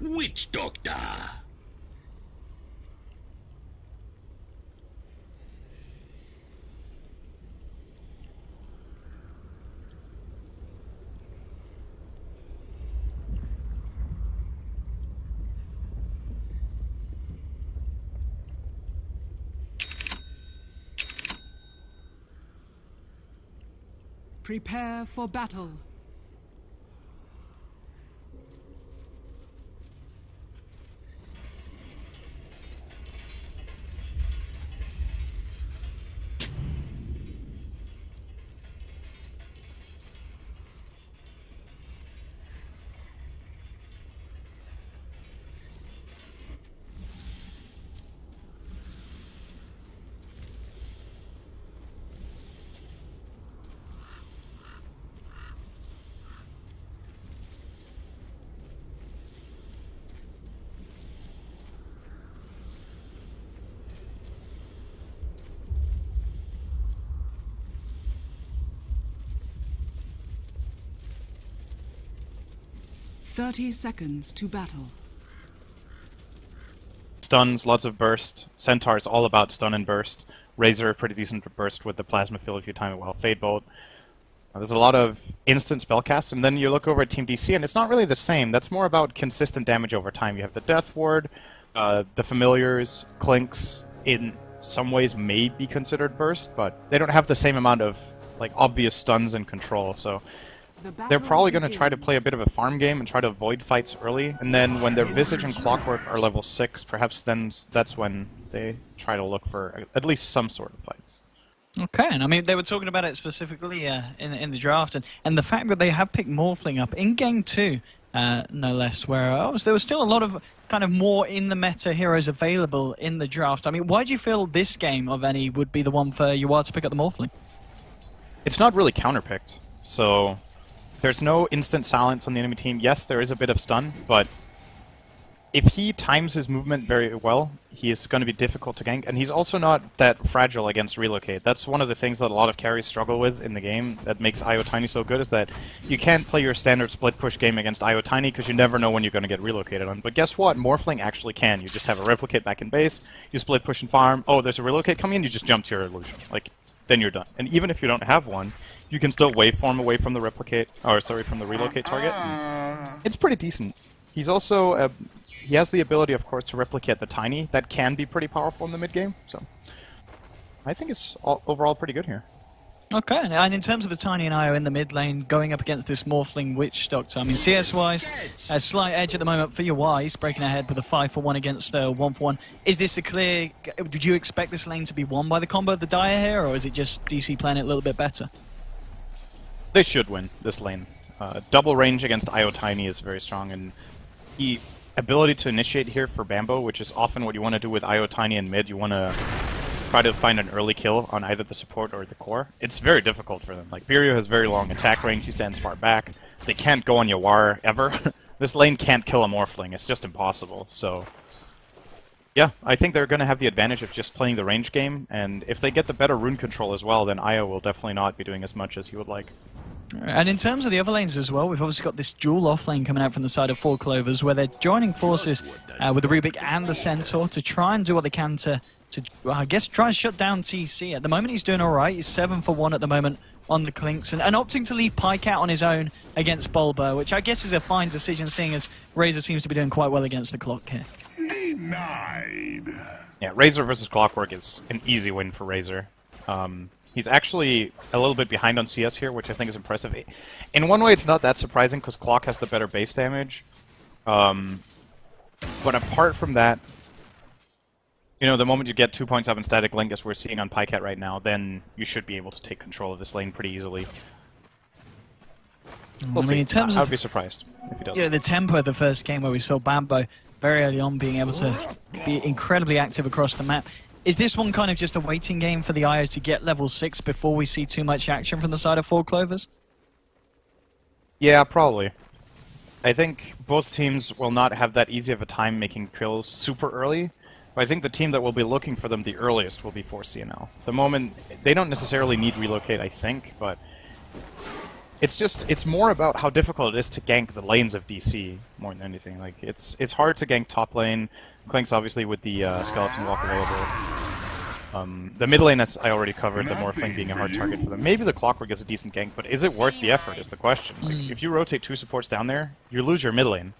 Witch Doctor. Prepare for battle. "30 seconds to battle." Stuns, lots of burst. Centaur's all about stun and burst. Razor, pretty decent burst with the Plasma Field if you time it well. Fade Bolt. There's a lot of instant spellcasts, and then you look over at Team DC, and it's not really the same. That's more about consistent damage over time. You have the Death Ward, the Familiars, Clinks, in some ways may be considered burst, but they don't have the same amount of like obvious stuns and control, so they're probably going to try to play a bit of a farm game and try to avoid fights early, and then when their Visage and Clockwork are level 6, perhaps then that's when they try to look for at least some sort of fights. Okay, and I mean, they were talking about it specifically in the draft, and the fact that they have picked Morphling up in Game 2, no less, where there was still a lot of kind of more in the meta heroes available in the draft. I mean, why do you feel this game of any would be the one for you to pick up the Morphling? It's not really counterpicked, so there's no instant silence on the enemy team. Yes, there is a bit of stun, but if he times his movement very well, he is going to be difficult to gank, and he's also not that fragile against relocate. That's one of the things that a lot of carries struggle with in the game that makes IO Tiny so good, is that you can't play your standard split push game against IO Tiny because you never know when you're going to get relocated on. But guess what? Morphling actually can. You just have a replicate back in base, you split push and farm, oh, there's a relocate coming in, you just jump to your illusion. Like, then you're done. And even if you don't have one, you can still waveform away from the replicate, or sorry, from the relocate target. It's pretty decent. He's also, he has the ability, of course, to replicate the Tiny. That can be pretty powerful in the mid game, so I think it's overall pretty good here. Okay, and in terms of the Tiny and IO in the mid lane, going up against this Morphling Witch Doctor, I mean, CS-wise, a slight edge at the moment for your Wise, breaking ahead with a 5-for-1 against the 1-for-1. Is this a clear... Did you expect this lane to be won by the combo of the Dire here, or is it just DC playing it a little bit better? They should win this lane. Double range against IO Tiny is very strong, and the ability to initiate here for Bambo, which is often what you want to do with IO Tiny in mid, you want to try to find an early kill on either the support or the core. It's very difficult for them. Like, Birio has very long attack range, he stands far back. They can't go on Yawar ever. This lane can't kill a Morphling, it's just impossible, so... Yeah, I think they're going to have the advantage of just playing the range game, and if they get the better rune control as well, then IO will definitely not be doing as much as he would like. And in terms of the other lanes as well, we've obviously got this dual off lane coming out from the side of 4 Clovers, where they're joining forces with the Rubik and the Centaur to try and do what they can to I guess, try and shut down TC. At the moment, he's doing all right. He's 7-for-1 at the moment on the Clinks, and opting to leave Pike out on his own against Bulba, which I guess is a fine decision, seeing as Razor seems to be doing quite well against the Clock here. Denied. Yeah, Razor versus Clockwork is an easy win for Razor. He's actually a little bit behind on CS here, which I think is impressive. In one way, it's not that surprising, because Clock has the better base damage. But apart from that, you know, the moment you get 2.7 static link, as we're seeing on Pycat right now, then you should be able to take control of this lane pretty easily. We'll see. In terms I would be surprised if he doesn't. Yeah, the tempo of the first game where we saw Bambo very early on being able to be incredibly active across the map. Is this one kind of just a waiting game for the IO to get level 6 before we see too much action from the side of 4 Clovers? Yeah, probably. I think both teams will not have that easy of a time making kills super early. But I think the team that will be looking for them the earliest will be 4C&L. The moment, they don't necessarily need relocate, I think, but it's more about how difficult it is to gank the lanes of DC more than anything. Like it's hard to gank top lane. Clinkz obviously with the skeleton walk available. The mid lane, as I already covered, the Morphling being a hard target for them. Maybe the Clockwork is a decent gank, but is it worth the effort is the question. Like, if you rotate 2 supports down there, you lose your mid lane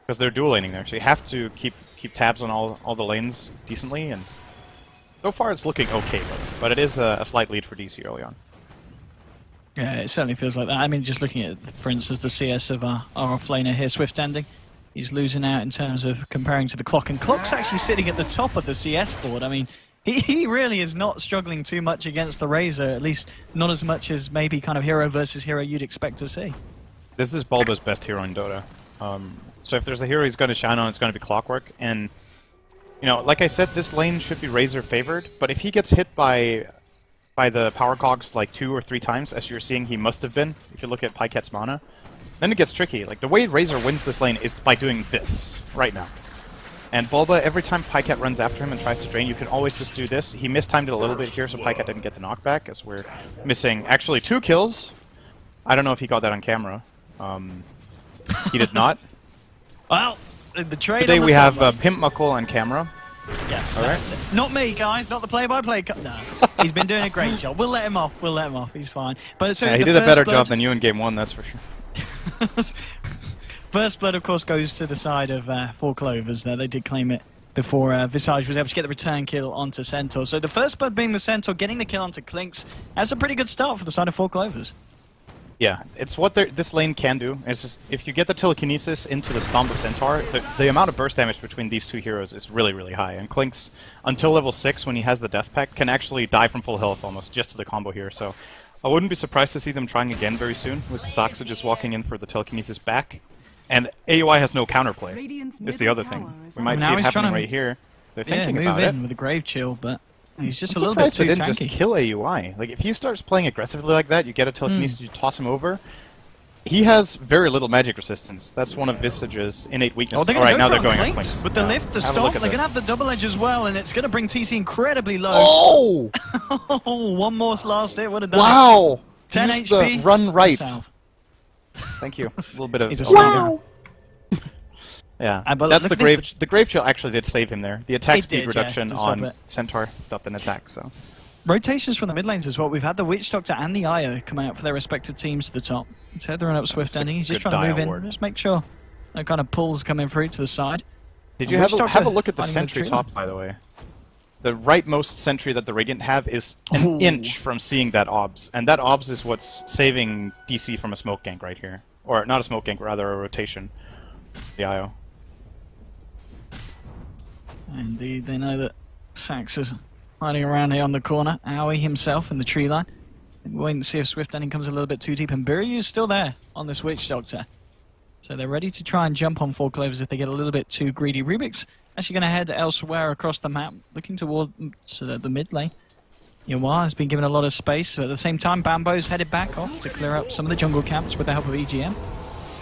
because they're dual laning there. So you have to keep tabs on all the lanes decently, and so far it's looking okay, but it is a slight lead for DC early on. Yeah, it certainly feels like that. I mean, just looking at, for instance, the CS of our offlaner here, Swift Ending, he's losing out in terms of comparing to the Clock, and Clock's actually sitting at the top of the CS board. I mean, he really is not struggling too much against the Razor, at least not as much as maybe kind of hero versus hero you'd expect to see. This is Bulba's best hero in Dota. So if there's a hero he's going to shine on, it's going to be Clockwork, and you know, like I said, this lane should be Razor favored, but if he gets hit by the power cogs like 2 or 3 times, as you're seeing he must have been, if you look at Pyket's mana, then it gets tricky. Like, the way Razor wins this lane is by doing this, right now. And Bulba, every time Pyket runs after him and tries to drain, you can always just do this. He mistimed it a little bit here, so Pyket didn't get the knockback, as we're missing, actually, 2 kills. I don't know if he got that on camera. He did not. Well, the trade Today on the we have top Pimp Muckle on camera. Yes. All right. Not me, guys. Not the play-by-play. No, he's been doing a great job. We'll let him off. We'll let him off. He's fine. But so yeah, he did a better job than you in Game 1, that's for sure. First blood, of course, goes to the side of 4 Clovers there. They did claim it before Visage was able to get the return kill onto Centaur. So the first blood being the Centaur, getting the kill onto Clinkz. That's a pretty good start for the side of 4 Clovers. Yeah, it's what this lane can do. It's just, if you get the telekinesis into the Stomp of Centaur, the amount of burst damage between these 2 heroes is really, really high. And Clinkz, until level 6, when he has the Death Pact, can actually die from full health almost just to the combo here. So I wouldn't be surprised to see them trying again very soon, with Saksa just walking in for the telekinesis back. And AOI has no counterplay, is the other thing. We might see it happening right here. They're thinking about it. Move in with a Grave Chill, but he's just I'm a little bit too they didn't tanky. just kill AUI. Like, if he starts playing aggressively like that, you get a telekinesis, you toss him over. He has very little magic resistance. That's one of Visage's innate weaknesses. Oh, Alright, now they're going going on Clinkz. with the lift, the stomp, they're going to have the double edge as well, and it's going to bring TC incredibly low. Oh! One more last hit would have done Wow! 10 Use HP. the run right. Himself. Thank you. A little bit of... He's a wow! Yeah, but that's look the at Grave... The Grave Chill actually did save him there. The attack It speed did, reduction yeah, to stop on it. Centaur stopped an attack, so... Rotations from the mid lanes as well. We've had the Witch Doctor and the Io coming out for their respective teams to the top. Tethering up Swift Ending. He's just good trying to move in. dial Just make sure no kind of pulls coming through to the side. Did And you have Witch a, Doctor have a look at the hiding sentry tree top, line. by the way? The rightmost sentry that the Radiant have is an Ooh. inch from seeing that OBS. And that OBS is what's saving DC from a smoke gank right here. Or not a smoke gank, rather a rotation. The IO. Indeed, they know that Sax is hiding around here on the corner. Aoi himself in the tree line. We're waiting to see if Swift Ending comes a little bit too deep. And Biryu's still there on this Witch Doctor. So they're ready to try and jump on 4 Clovers if they get a little bit too greedy. Rubik's actually going to head elsewhere across the map, looking toward the mid lane. Yawar has been given a lot of space, so at the same time Bambo's headed back off to clear up some of the jungle camps with the help of EGM.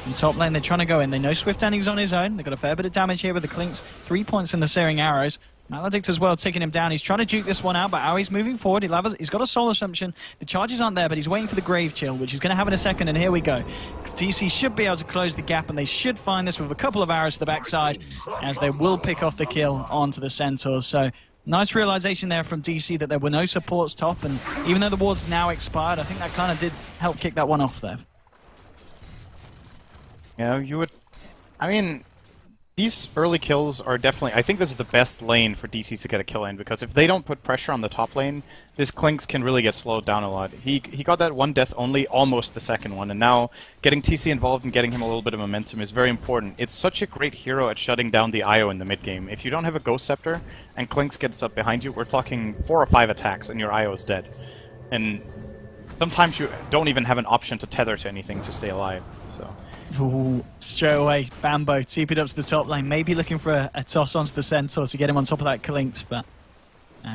In top lane, they're trying to go in. They know Swift Ending's on his own. They've got a fair bit of damage here with the Clinkz. 3 points in the Searing Arrows. Maledict as well, taking him down. He's trying to juke this one out, but Aui's moving forward. He's got a Soul Assumption. The charges aren't there, but he's waiting for the Grave Chill, which he's going to have in a second, and here we go. DC should be able to close the gap, and they should find this with a couple of arrows to the backside, as they will pick off the kill onto the Centaurs. So, nice realization there from DC that there were no supports top, and even though the ward's now expired, I think that kind of did help kick that one off there. Yeah, you would... I mean, these early kills are definitely... I think this is the best lane for DC to get a kill in, because if they don't put pressure on the top lane, this Clinkz can really get slowed down a lot. He got that one death only, almost the second one, and now getting TC involved and getting him a little bit of momentum is very important. It's such a great hero at shutting down the IO in the mid game. If you don't have a Ghost Scepter and Clinkz gets up behind you, we're talking 4 or 5 attacks and your IO is dead. And sometimes you don't even have an option to tether to anything to stay alive, so... Ooh, straight away, Bambo TP'd up to the top lane, maybe looking for a toss onto the Centaur to get him on top of that Clinkz, but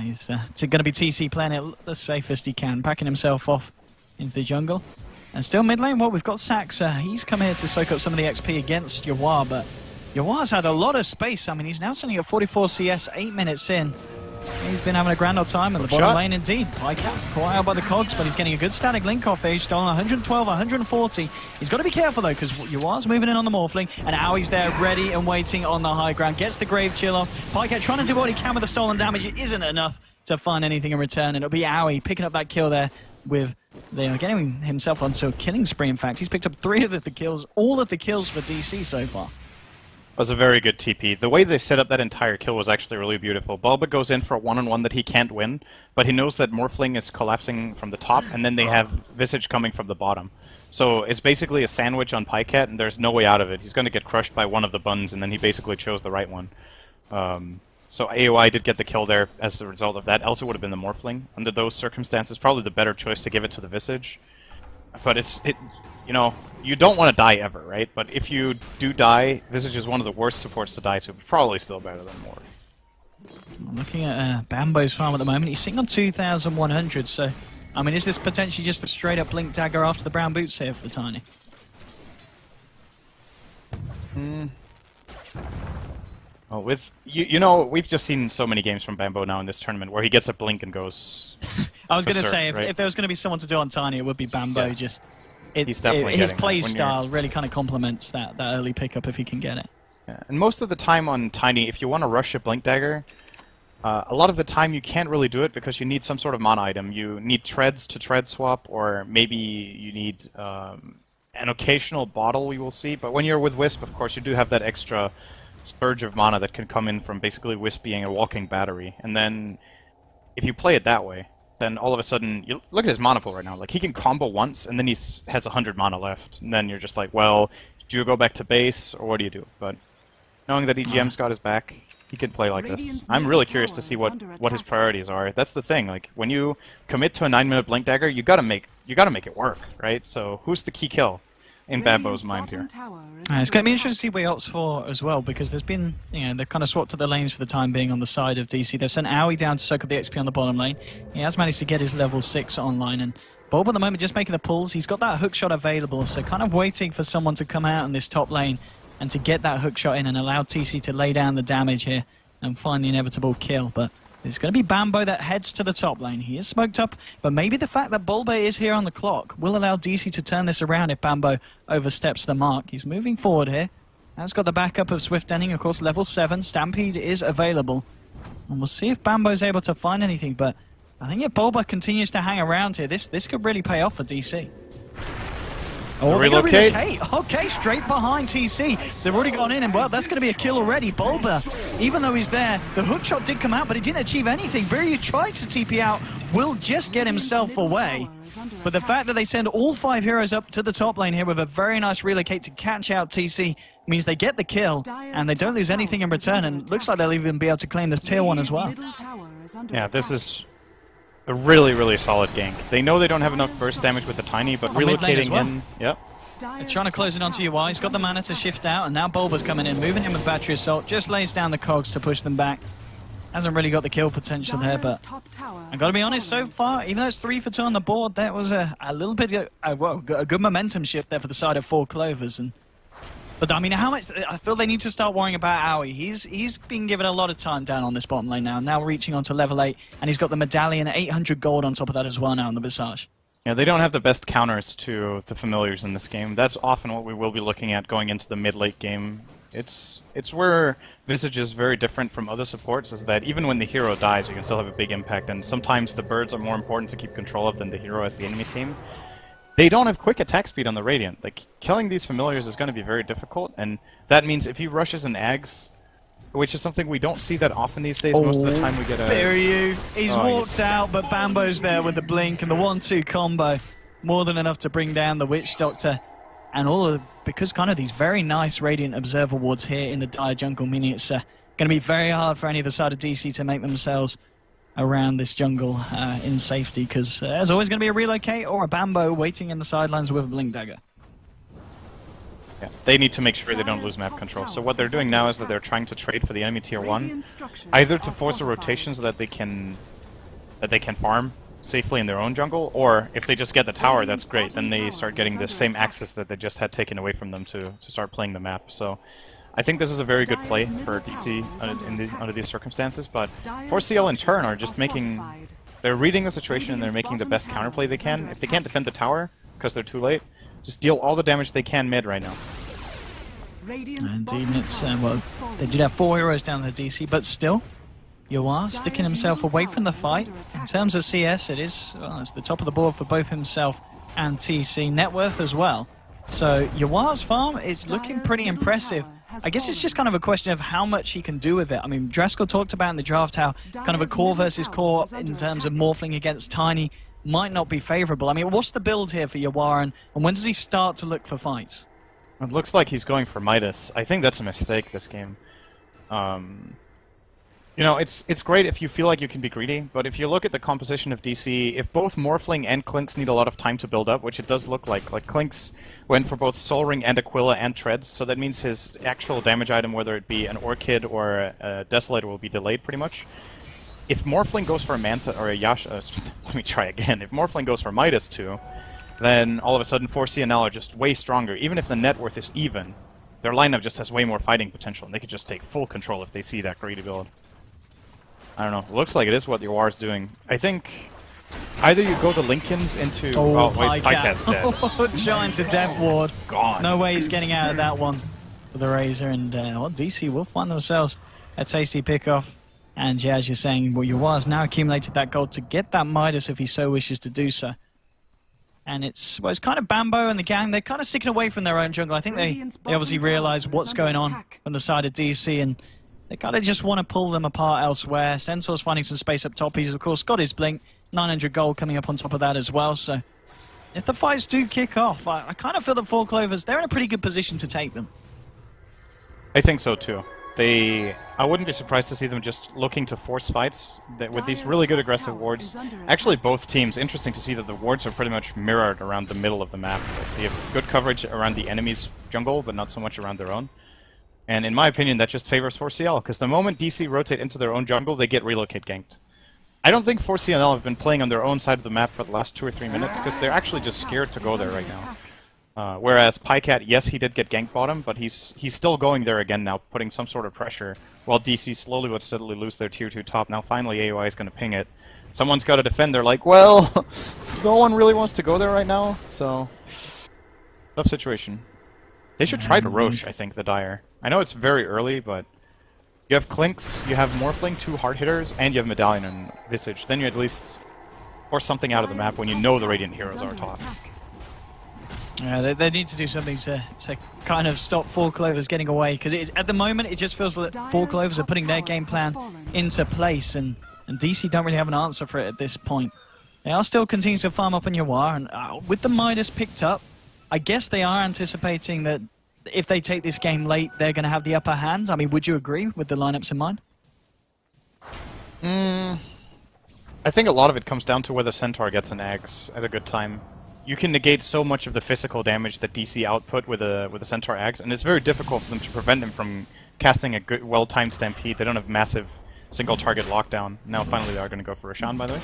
he's going to be TC playing it the safest he can, backing himself off into the jungle. And still mid lane, well, we've got Saxa. He's come here to soak up some of the XP against Yawar, but Yawar's had a lot of space. I mean, he's now sitting at 44 CS, 8 minutes in. He's been having a grand old time in the bottom lane indeed. Pycat caught out by the cogs, but he's getting a good static link off here. Stolen 112, 140. He's got to be careful though, because Yua's moving in on the Morphling, and Aui's there ready and waiting on the high ground. Gets the Grave Chill off. Pycat trying to do what he can with the stolen damage. It isn't enough to find anything in return, and it'll be Aui picking up that kill there with getting himself onto a killing spree. In fact, he's picked up 3 of the kills, all of the kills for DC so far. Was a very good TP. The way they set up that entire kill was actually really beautiful. Bulba goes in for a one-on-one that he can't win, but he knows that Morphling is collapsing from the top, and then they have Visage coming from the bottom. So it's basically a sandwich on Pycat, and there's no way out of it. He's going to get crushed by one of the buns, and then he basically chose the right one. So AOI did get the kill there as a result of that. Else it would have been the Morphling. Under those circumstances, probably the better choice to give it to the Visage. But you know, you don't want to die ever, right? But if you do die, Visage is one of the worst supports to die to, but probably still better than Morph. Looking at Bambo's farm at the moment, he's sitting on 2,100, so, I mean, is this potentially just a straight-up Blink Dagger after the brown boots here for Tiny? Oh, you know, we've just seen so many games from Bambo now in this tournament where he gets a blink and goes. I was going to say, right? if there was going to be someone to do on Tiny, it would be Bambo. Yeah. He's definitely his getting play that. style really kind of complements that early pickup if he can get it. Yeah. And most of the time on Tiny, if you want to rush a Blink Dagger, a lot of the time you can't really do it because you need some sort of mana item. You need treads to tread swap, or maybe you need an occasional bottle we will see. But when you're with Wisp, of course, you do have that extra surge of mana that can come in from basically Wisp being a walking battery. And then if you play it that way, then all of a sudden, you look at his mana pool right now. Like, he can combo once, and then he has 100 mana left. And then you're just like, well, do you go back to base, or what do you do? But knowing that EGM's got his back, he can play like this. I'm really curious to see what his priorities are. That's the thing. Like, when you commit to a 9-minute Blink Dagger, you gotta make it work, right? So who's the key kill in Bambo's mind here? It's going to be interesting to see what he opts for as well, because there's been, they've kind of swapped to the lanes for the time being on the side of DC. They've sent Aoi down to soak up the XP on the bottom lane. He has managed to get his level 6 online, and Bulb at the moment just making the pulls. He's got that hook shot available, so kind of waiting for someone to come out in this top lane and to get that hook shot in and allow TC to lay down the damage here and find the inevitable kill. But it's going to be Bambo that heads to the top lane. He is smoked up, but maybe the fact that Bulba is here on the clock will allow DC to turn this around if Bambo oversteps the mark. He's moving forward here. Has got the backup of Swift Ending, of course, level 7. Stampede is available. And we'll see if Bambo's able to find anything, but I think if Bulba continues to hang around here, this could really pay off for DC. Oh, relocate. Okay, straight behind TC. They've already gone in, and well, that's going to be a kill already. Bulba, even though he's there, the hook shot did come out, but he didn't achieve anything. Biryu tried to TP out, will just get himself away. But the fact that they send all 5 heroes up to the top lane here with a very nice relocate to catch out TC means they get the kill, and they don't lose anything in return, and looks like they'll even be able to claim this tier 1 as well. Yeah, this is a really, really solid gank. They know they don't have enough burst damage with the Tiny, but relocating in... Yep. They're trying to close it onto UI. He's got the mana to shift out, and now Bulba's coming in, moving in with Battery Assault, just lays down the cogs to push them back. Hasn't really got the kill potential there, but I've got to be honest, so far, even though it's 3 for 2 on the board, that was a little bit, well, a good momentum shift there for the side of 4 Clovers. But I mean, how much? I feel they need to start worrying about Aoi. He's been given a lot of time down on this bottom lane now reaching on to level 8, and he's got the medallion, 800 gold on top of that as well now in the Visage. Yeah, they don't have the best counters to the familiars in this game. That's often what we will be looking at going into the mid-late game. It's where Visage is very different from other supports, is that even when the hero dies, you can still have a big impact, and sometimes the birds are more important to keep control of than the hero as the enemy team. They don't have quick attack speed on the Radiant. Like, killing these familiars is going to be very difficult, and that means if he rushes an Ags, which is something we don't see that often these days, most of the time we get a... Biryu, he's walked out, but Bambo's there with the blink and the 1-2 combo. More than enough to bring down the Witch Doctor. And all of, because kind of these very nice Radiant Observer wards here in the Dire Jungle, meaning it's going to be very hard for any of the side of DC to make themselves around this jungle in safety, because there's always going to be a relocate or a Bambo waiting in the sidelines with a Blink Dagger. Yeah, they need to make sure they don't lose map control. So what they're doing now is that they're trying to trade for the enemy tier 1, either to force a rotation so that they can farm safely in their own jungle, or if they just get the tower, that's great. Then they start getting the same access that they just had taken away from them to start playing the map. So I think this is a very good play for DC under these circumstances, but 4CL in turn are just making... They're reading the situation and they're making the best counterplay they can. If they can't defend the tower, because they're too late, just deal all the damage they can mid right now. Indeed, it's, well, they did have 4 heroes down the DC, but still, Yawar sticking himself away from the fight. In terms of CS, it is, well, it's the top of the board for both himself and TC. Net worth as well. So Yawar's farm is looking pretty impressive. I guess it's just kind of a question of how much he can do with it. I mean, Draskell talked about in the draft how kind of a core versus core in terms of morphling against Tiny might not be favorable. I mean, what's the build here for Yawar, and when does he start to look for fights? It looks like he's going for Midas. I think that's a mistake this game. You know, it's great if you feel like you can be greedy, but if you look at the composition of DC, if both Morphling and Clinks need a lot of time to build up, which it does look like Clinks went for both Soul Ring and Aquila and Treads, so that means his actual damage item, whether it be an Orchid or a Desolator, will be delayed pretty much. If Morphling goes for a Manta or a Yasha, let me try again. If Morphling goes for Midas too, then all of a sudden 4C&L are just way stronger. Even if the net worth is even, their lineup just has way more fighting potential, and they could just take full control if they see that greedy build. I don't know. It looks like it is what Yawar's doing. I think either you go the Lincolns into... Oh, wait, Pycat's dead. Giant to death ward. Gone. No way he's getting out of that one for the Razor, and well, DC will find themselves a tasty pick-off. And yeah, as you're saying, well, Yawar's now accumulated that gold to get that Midas if he so wishes to do so. And it's, well, it's kind of Bambo and the gang, they're kind of sticking away from their own jungle. I think they obviously realize what's going on the side of DC, and they kind of just want to pull them apart elsewhere. Centaur's finding some space up top. He's, of course, got his blink. 900 gold coming up on top of that as well. So if the fights do kick off, I kind of feel that 4 Clovers, they're in a pretty good position to take them. I think so, too. I wouldn't be surprised to see them just looking to force fights with these really good aggressive wards. Actually, both teams, interesting to see that the wards are pretty much mirrored around the middle of the map. They have good coverage around the enemy's jungle, but not so much around their own. And in my opinion, that just favors 4CL, because the moment DC rotate into their own jungle, they get relocate ganked. I don't think 4CL have been playing on their own side of the map for the last 2 or 3 minutes, because they're actually just scared to go there right now. Whereas Pycat, yes, he did get ganked bottom, but he's still going there again now, putting some sort of pressure, while DC slowly but steadily lose their tier 2 top. Now finally AOI is going to ping it. Someone's got to defend. They're like, well, no one really wants to go there right now, so... Tough situation. They should try to Roche, I think, the Dire. I know it's very early, but you have Clinks, you have Morphling, 2 hard hitters, and you have Medallion and Visage. Then you at least force something out of the map when you know the Radiant heroes are top. Yeah, they need to do something to kind of stop 4 Clovers getting away, because at the moment it just feels that 4 Clovers are putting their game plan into place, and DC don't really have an answer for it at this point. They are still continuing to farm up on Yawar, and with the Midas picked up, I guess they are anticipating that if they take this game late, they're going to have the upper hand. I mean, would you agree with the lineups in mind? I think a lot of it comes down to whether Centaur gets an Axe at a good time. You can negate so much of the physical damage that DC output with a Centaur Axe, and it's very difficult for them to prevent him from casting a good, well-timed Stampede. They don't have massive single-target lockdown. Now, finally, they are going to go for Roshan, by the way.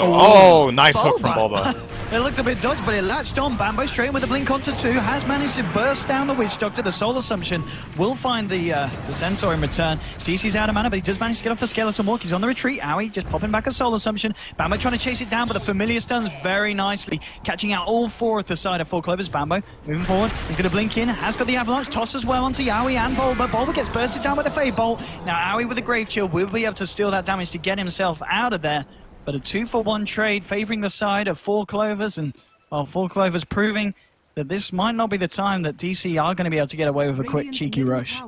Oh, nice hook from Bulba. It looked a bit dodged, but it latched on. Bambo straight in with the blink onto 2. Has managed to burst down the Witch Doctor. The Soul Assumption will find the Centaur in return. TC's out of mana, but he does manage to get off the Skeleton Walk. He's on the retreat. Owie just popping back a Soul Assumption. Bambo trying to chase it down, but the Familiar stuns very nicely, catching out all 4 at the side of 4 Clovers. Bambo moving forward. He's going to blink in. Has got the Avalanche. Toss as well onto Yowie and Bulba. Bulba gets bursted down with the Fade Bolt. Now Owie with the Grave Chill will be able to steal that damage to get himself out of there. But a 2-for-1 trade favouring the side of 4 Clovers, and well, 4 Clovers proving that this might not be the time that DC are going to be able to get away with a quick cheeky rush.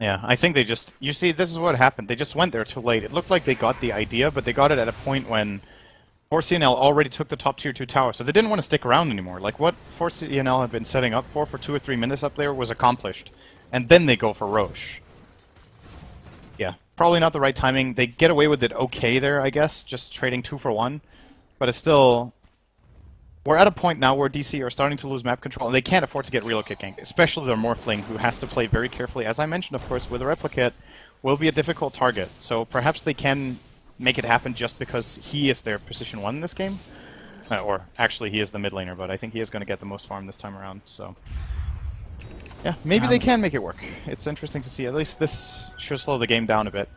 Yeah, I think they just... You see, this is what happened. They just went there too late. It looked like they got the idea, but they got it at a point when 4C&L already took the top tier 2 tower, so they didn't want to stick around anymore. Like, what 4C&L had been setting up for 2 or 3 minutes up there was accomplished. And then they go for Roche. Yeah, probably not the right timing. They get away with it okay there, I guess, just trading 2-for-1. But it's still... We're at a point now where DC are starting to lose map control, and they can't afford to get relocate ganked, especially their Morphling, who has to play very carefully. As I mentioned, of course, with a Replicate, will be a difficult target. So perhaps they can make it happen just because he is their position 1 in this game. Or actually, he is the mid laner, but I think he is going to get the most farm this time around, so... Yeah, maybe they can make it work. It's interesting to see. At least this should slow the game down a bit.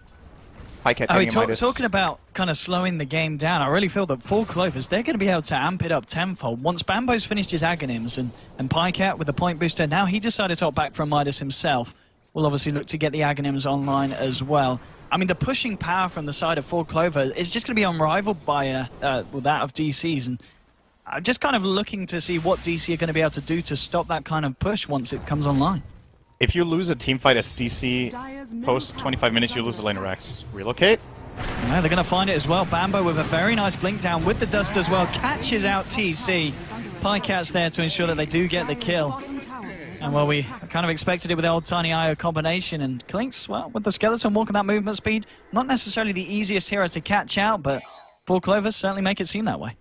Talking about kind of slowing the game down, I really feel that for Clovers, they're going to be able to amp it up tenfold. Once Bambo's finished his Aghanims and Pycat with the point booster, now he decided to opt back from Midas himself. We'll obviously look to get the Aghanims online as well. I mean, the pushing power from the side of 4Clover is just going to be unrivaled by that of DC's. And I'm just kind of looking to see what DC are going to be able to do to stop that kind of push once it comes online. If you lose a team fight as DC, post 25 minutes, you lose the laner Rex. Relocate. Yeah, they're going to find it as well. Bambo with a very nice blink down with the dust as well. Catches out TC. Pycat's there to ensure that they do get the kill. And well, we kind of expected it with the old Tiny IO combination. And Clinks, well, with the Skeleton walking that movement speed, not necessarily the easiest hero to catch out, but 4Clovers certainly make it seem that way.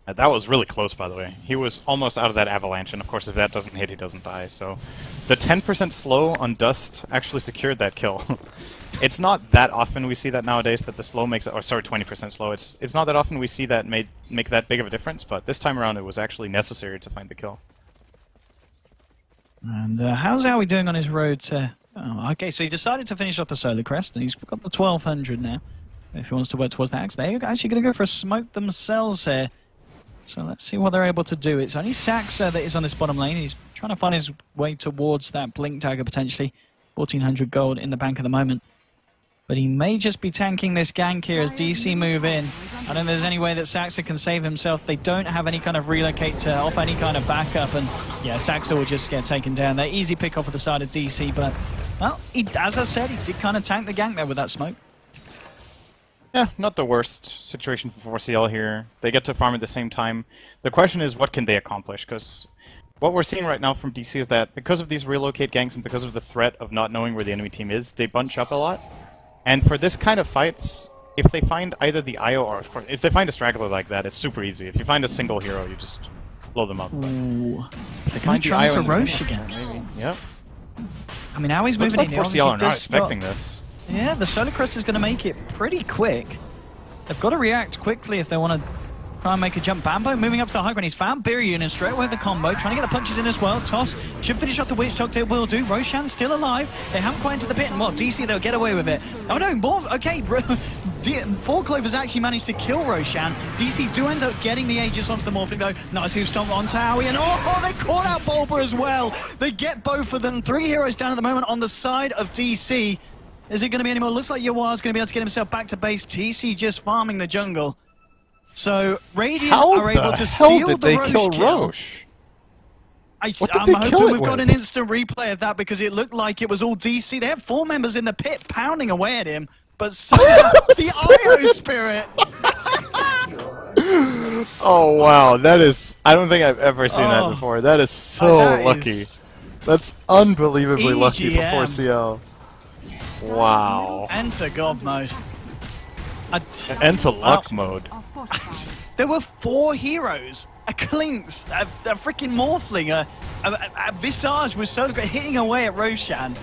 That was really close, by the way. He was almost out of that avalanche, and of course if that doesn't hit, he doesn't die. So the 10% slow on Dust actually secured that kill. It's not that often we see that nowadays, that the slow makes, or sorry, 20% slow. It's not that often we see that make that big of a difference, but this time around it was actually necessary to find the kill. And how's Howie doing on his road to... Oh, okay, so he decided to finish off the Solar Crest, and he's got the 1200 now. If he wants to work towards the axe, they're actually going to go for a smoke themselves here. So let's see what they're able to do. It's only Saxa that is on this bottom lane. He's trying to find his way towards that Blink Dagger, potentially. 1400 gold in the bank at the moment. But he may just be tanking this gank here as DC move in. I don't think there's any way that Saxa can save himself. They don't have any kind of relocate to offer any kind of backup. And yeah, Saxa will just get taken down. They're easy pick off of the side of DC. But, well, as I said, he did kind of tank the gank there with that smoke. Yeah, not the worst situation for 4CL here. They get to farm at the same time. The question is, what can they accomplish? Because what we're seeing right now from DC is that because of these relocate ganks and because of the threat of not knowing where the enemy team is, they bunch up a lot. And for this kind of fights, if they find either the IO or, of course, if they find a straggler like that, it's super easy. If you find a single hero, you just blow them up. Ooh. They find the IO for Roche again. Maybe. Yep. I mean, now he's moving like in. 4CL are not expecting this. Yeah, the Solar Crest is going to make it pretty quick. They've got to react quickly if they want to try and make a jump. Bambo moving up to the high ground. He's found Biryu and straight away the combo. Trying to get the punches in as well. Toss should finish off the Witch Doctor. It will do. Roshan still alive. They haven't quite into the pit. And what? DC, they'll get away with it. Oh no, more. Okay. 4Clovers actually managed to kill Roshan. DC do end up getting the Aegis onto the Morphling though. Nice hoof stomp onto Howie. And oh, they caught out Bulba as well. They get both of them. 3 heroes down at the moment on the side of DC. Is it going to be any more? Looks like Yawar's going to be able to get himself back to base. TC just farming the jungle. So Radiant are able to steal the Roche kill. How the hell did they kill Roche? I'm hoping we've got an instant replay of that because it looked like it was all DC. They have 4 members in the pit pounding away at him, but somehow the IO Spirit. Oh wow, that is... I don't think I've ever seen that before. That is so lucky. That's unbelievably lucky for 4CL. Wow. Enter God mode. Enter luck mode. There were 4 heroes. A Clinks, a freaking Morphling, a Visage was so good, hitting away at Roshan.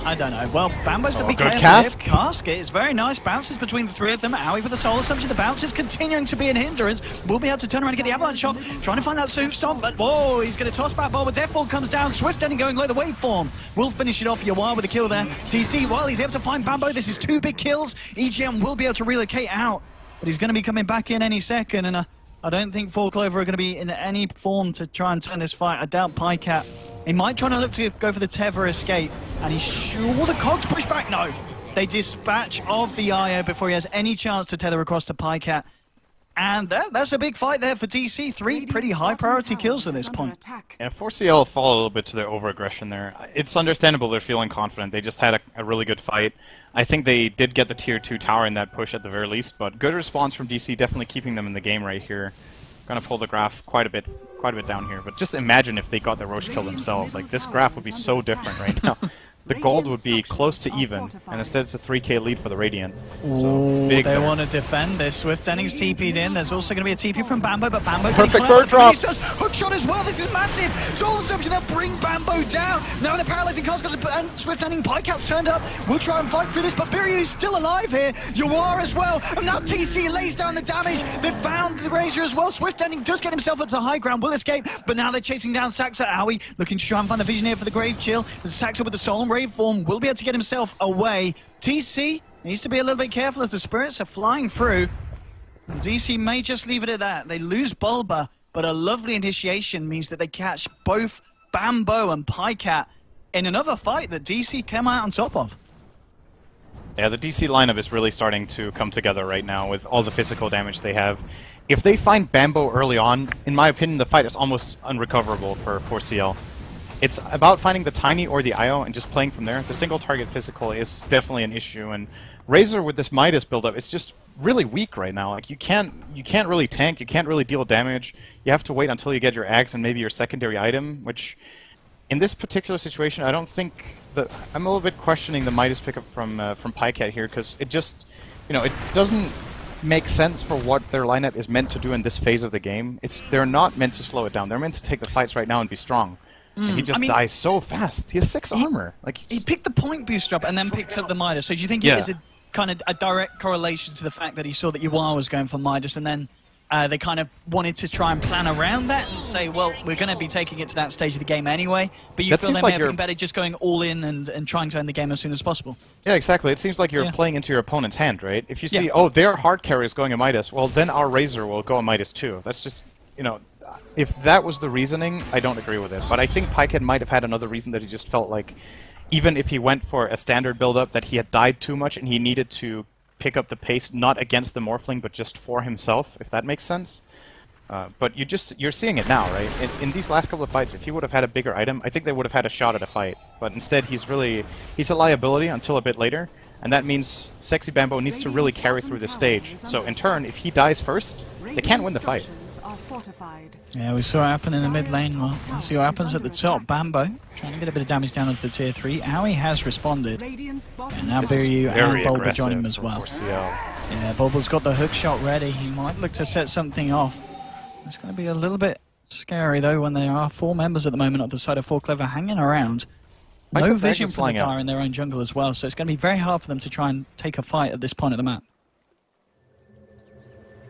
I don't know. Well, Bambo's to be careful. Casket is very nice. Bounces between the 3 of them. Howie with the soul assumption. The bounce is continuing to be an hindrance. We'll be able to turn around and get the avalanche off. Trying to find that Soof Stomp, but whoa, he's going to toss back ball. But Deathfall comes down. Swift ending going low the waveform. We'll finish it off. Yawar with a kill there. TC, while he's able to find Bambo, this is 2 big kills. EGM will be able to relocate out, but he's going to be coming back in any second. And I don't think 4Clover are going to be in any form to try and turn this fight. I doubt Pycat. He might try to look to go for the Tether escape, and he's sure the cogs push back. No, they dispatch of the IO before he has any chance to tether across to Pycat. And that's a big fight there for DC. 3 pretty high priority kills at this point. Yeah, 4CL fall a little bit to their over-aggression there. It's understandable they're feeling confident. They just had a really good fight. I think they did get the tier 2 tower in that push at the very least, but good response from DC, definitely keeping them in the game right here. Gonna pull the graph quite a bit down here, but just imagine if they got the Roche kill themselves. Like, this graph would be so different right now. The gold would be close to even, and instead it's a 3k lead for the Radiant. So, big they want to defend this. Swift Dennings TP'd in. There's also going to be a TP from Bambo, but Bambo... Perfect bird drop! Hookshot as well. This is massive. Soul Assumption, they'll bring Bambo down. Now the paralyzing cast and Swift Denning Pycat's turned up. We'll try and fight through this, but Biryu is still alive here. Yawar as well. And now TC lays down the damage. They've found the Razor as well. Swift Denning does get himself up to the high ground. Will escape, but now they're chasing down Saxa. Aoi looking to try and find the vision here for the Grave Chill. But Saxa with the Solemn Rave form will be able to get himself away. TC needs to be a little bit careful as the spirits are flying through. And DC may just leave it at that. They lose Bulba, but a lovely initiation means that they catch both Bambo and Pycat in another fight that DC came out on top of. Yeah, the DC lineup is really starting to come together right now with all the physical damage they have. If they find Bambo early on, in my opinion, the fight is almost unrecoverable for 4CL. It's about finding the Tiny or the IO and just playing from there. The single target physical is definitely an issue, and Razor with this Midas buildup is just really weak right now. Like you can't really tank, you can't really deal damage. You have to wait until you get your Axe and maybe your secondary item, which in this particular situation I don't think I'm a little bit questioning the Midas pickup from Pycat here, because it just, it doesn't make sense for what their lineup is meant to do in this phase of the game. They're not meant to slow it down. They're meant to take the fights right now and be strong. And he just dies so fast. He has 6 armor. Like he picked the point booster up and then picked up the Midas. So do you think it is a kind of a direct correlation to the fact that he saw that Yuan was going for Midas, and then they kind of wanted to try and plan around that and say, well, we're going to be taking it to that stage of the game anyway, but you feel they may have been better just going all in and trying to end the game as soon as possible? Yeah, exactly. It seems like you're playing into your opponent's hand, right? If you see, oh, their hard carry is going a Midas, well, then our Razor will go a Midas too. That's just, if that was the reasoning, I don't agree with it. But I think Pycat might have had another reason, that he just felt like even if he went for a standard build-up, that he had died too much and he needed to pick up the pace, not against the Morphling, but just for himself, if that makes sense. But you're seeing it now, right? In these last couple of fights, if he would have had a bigger item, I think they would have had a shot at a fight. But instead, he's a liability until a bit later, and that means Sexy Bambo needs to really carry through this stage. So in turn, if he dies first, they can't win the fight. Yeah, we saw it happen in the mid lane. Well, let's see what happens at the top. Bambo trying to get a bit of damage down onto the tier 3. Aoi has responded. And now Biryu and Bulba join him as well. Yeah, Bulba's got the hook shot ready. He might look to set something off. It's going to be a little bit scary though when there are 4 members at the moment on the side of 4Clever hanging around. No vision for the Dire in their own jungle as well, so it's going to be very hard for them to try and take a fight at this point of the map.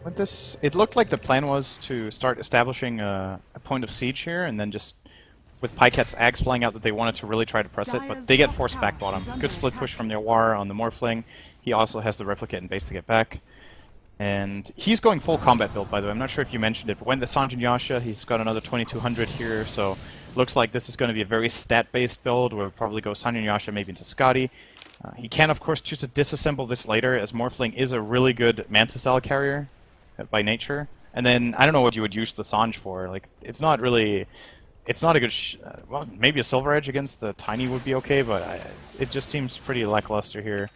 With this, it looked like the plan was to start establishing a point of siege here, and then just with Pycat's Ags flying out, that they wanted to really try to press it, but they get forced back bottom. Good split push from their War on the Morphling. He also has the Replicate and base to get back. And he's going full combat build, by the way. I'm not sure if you mentioned it, but when the Sanjin Yasha, he's got another 2200 here, so looks like this is going to be a very stat-based build. We'll probably go Sanjin Yasha maybe into Scotty. He can, of course, choose to disassemble this later, as Morphling is a really good Manta-style carrier by nature. And then, I don't know what you would use the Sanj for. Like, it's not a good well, maybe a Silver Edge against the Tiny would be okay, but it just seems pretty lackluster here.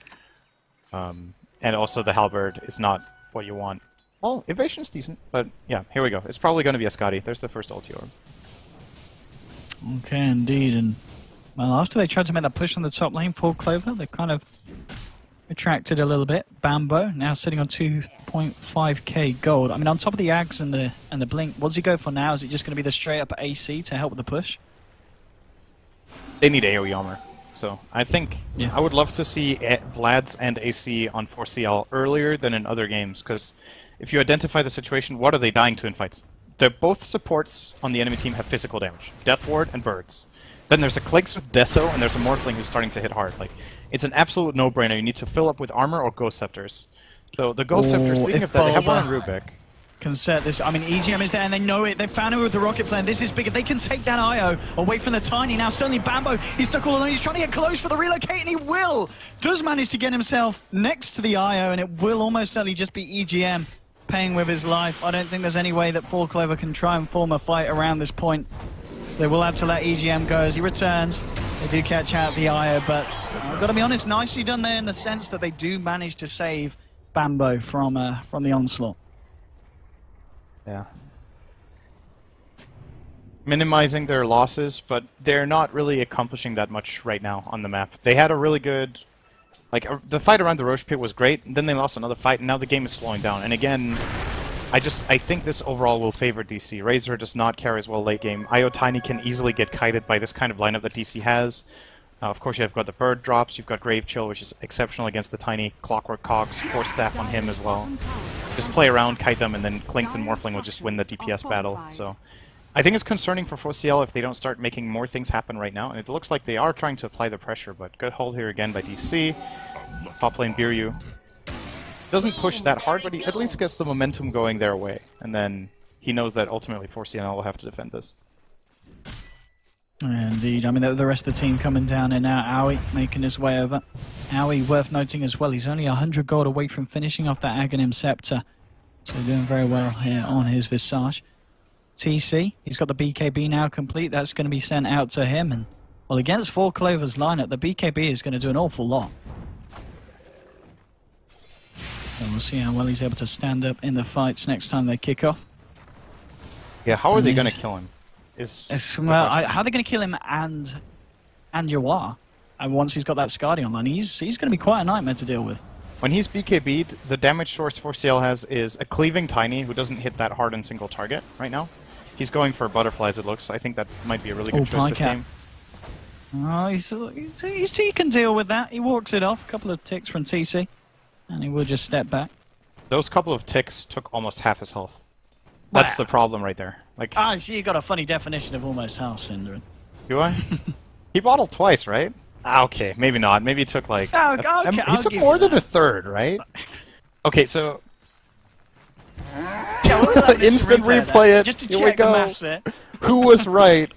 And also the Halberd is not what you want. Well, Evasion's decent, but yeah, here we go. It's probably going to be a Scotty. There's the first ulti orb. Okay, indeed. And well, after they tried to make that push on the top lane for Clover, they've kind of retracted a little bit. Bambo now sitting on 2.5k gold. I mean, on top of the Ags and the Blink, what does he go for now? Is it just going to be the straight up AC to help with the push? They need AoE armor. So I think I would love to see Vlad's and AC on 4CL earlier than in other games, because if you identify the situation, what are they dying to in fights? They're both supports on the enemy team have physical damage. Death Ward and Birds. Then there's a Cligs with Deso, and there's a Morphling who's starting to hit hard. Like, it's an absolute no-brainer. You need to fill up with armor or Ghost Scepters. So the Ghost Scepters, speaking of that, they have one on Rubik. Can set this. I mean, EGM is there, and they know it. They found him with the rocket flare. This is big. If they can take that IO away from the Tiny, now certainly Bambo, he's stuck all alone. He's trying to get close for the relocate, and he will. Does manage to get himself next to the IO, and it will almost certainly just be EGM paying with his life. I don't think there's any way that 4Clover can try and form a fight around this point. They will have to let EGM go as he returns. They do catch out the IO, but I've got to be honest, nicely done there in the sense that they do manage to save Bambo from the onslaught. Yeah. Minimizing their losses, but they're not really accomplishing that much right now on the map. They had a really good... the fight around the Roche Pit was great, and then they lost another fight, and now the game is slowing down. And again, I think this overall will favor DC. Razor does not carry as well late game. IO Tiny can easily get kited by this kind of lineup that DC has. Of course, you've got the Bird drops, you've got Grave Chill, which is exceptional against the Tiny. Clockwork Cogs, Force Staff on him as well. Just play around, kite them, and then Clinks and Morphling will just win the DPS battle. So I think it's concerning for 4CL if they don't start making more things happen right now, and it looks like they are trying to apply the pressure, but good hold here again by DC. Top lane Biryu doesn't push that hard, but he at least gets the momentum going their way, and then he knows that ultimately 4CL will have to defend this. Indeed, I mean the rest of the team coming down and now. Aoi making his way over. Aoi, worth noting as well, he's only 100 gold away from finishing off that Aghanim Scepter, so doing very well here on his Visage. TC, he's got the BKB now complete, that's going to be sent out to him, and well, against 4 Clovers lineup, the BKB is going to do an awful lot. And we'll see how well he's able to stand up in the fights next time they kick off. Yeah, how are they going to kill him? Well, how are they going to kill him and Yawar? And once he's got that Skadi online, he's going to be quite a nightmare to deal with. When he's BKB'd, the damage source 4CL has is a cleaving Tiny who doesn't hit that hard on single target right now. He's going for butterflies, it looks. I think that might be a really good choice this game. Oh, he can deal with that. He walks it off. A couple of ticks from TC, and he will just step back. Those couple of ticks took almost half his health. That's the problem right there. Like, you got a funny definition of almost health, Synderen. Do I? He bottled twice, right? Okay, maybe not. Maybe he took like... he took more than a third, right? Okay, so... Instant replay it. Just to Here check we go. the maths there. Who was right?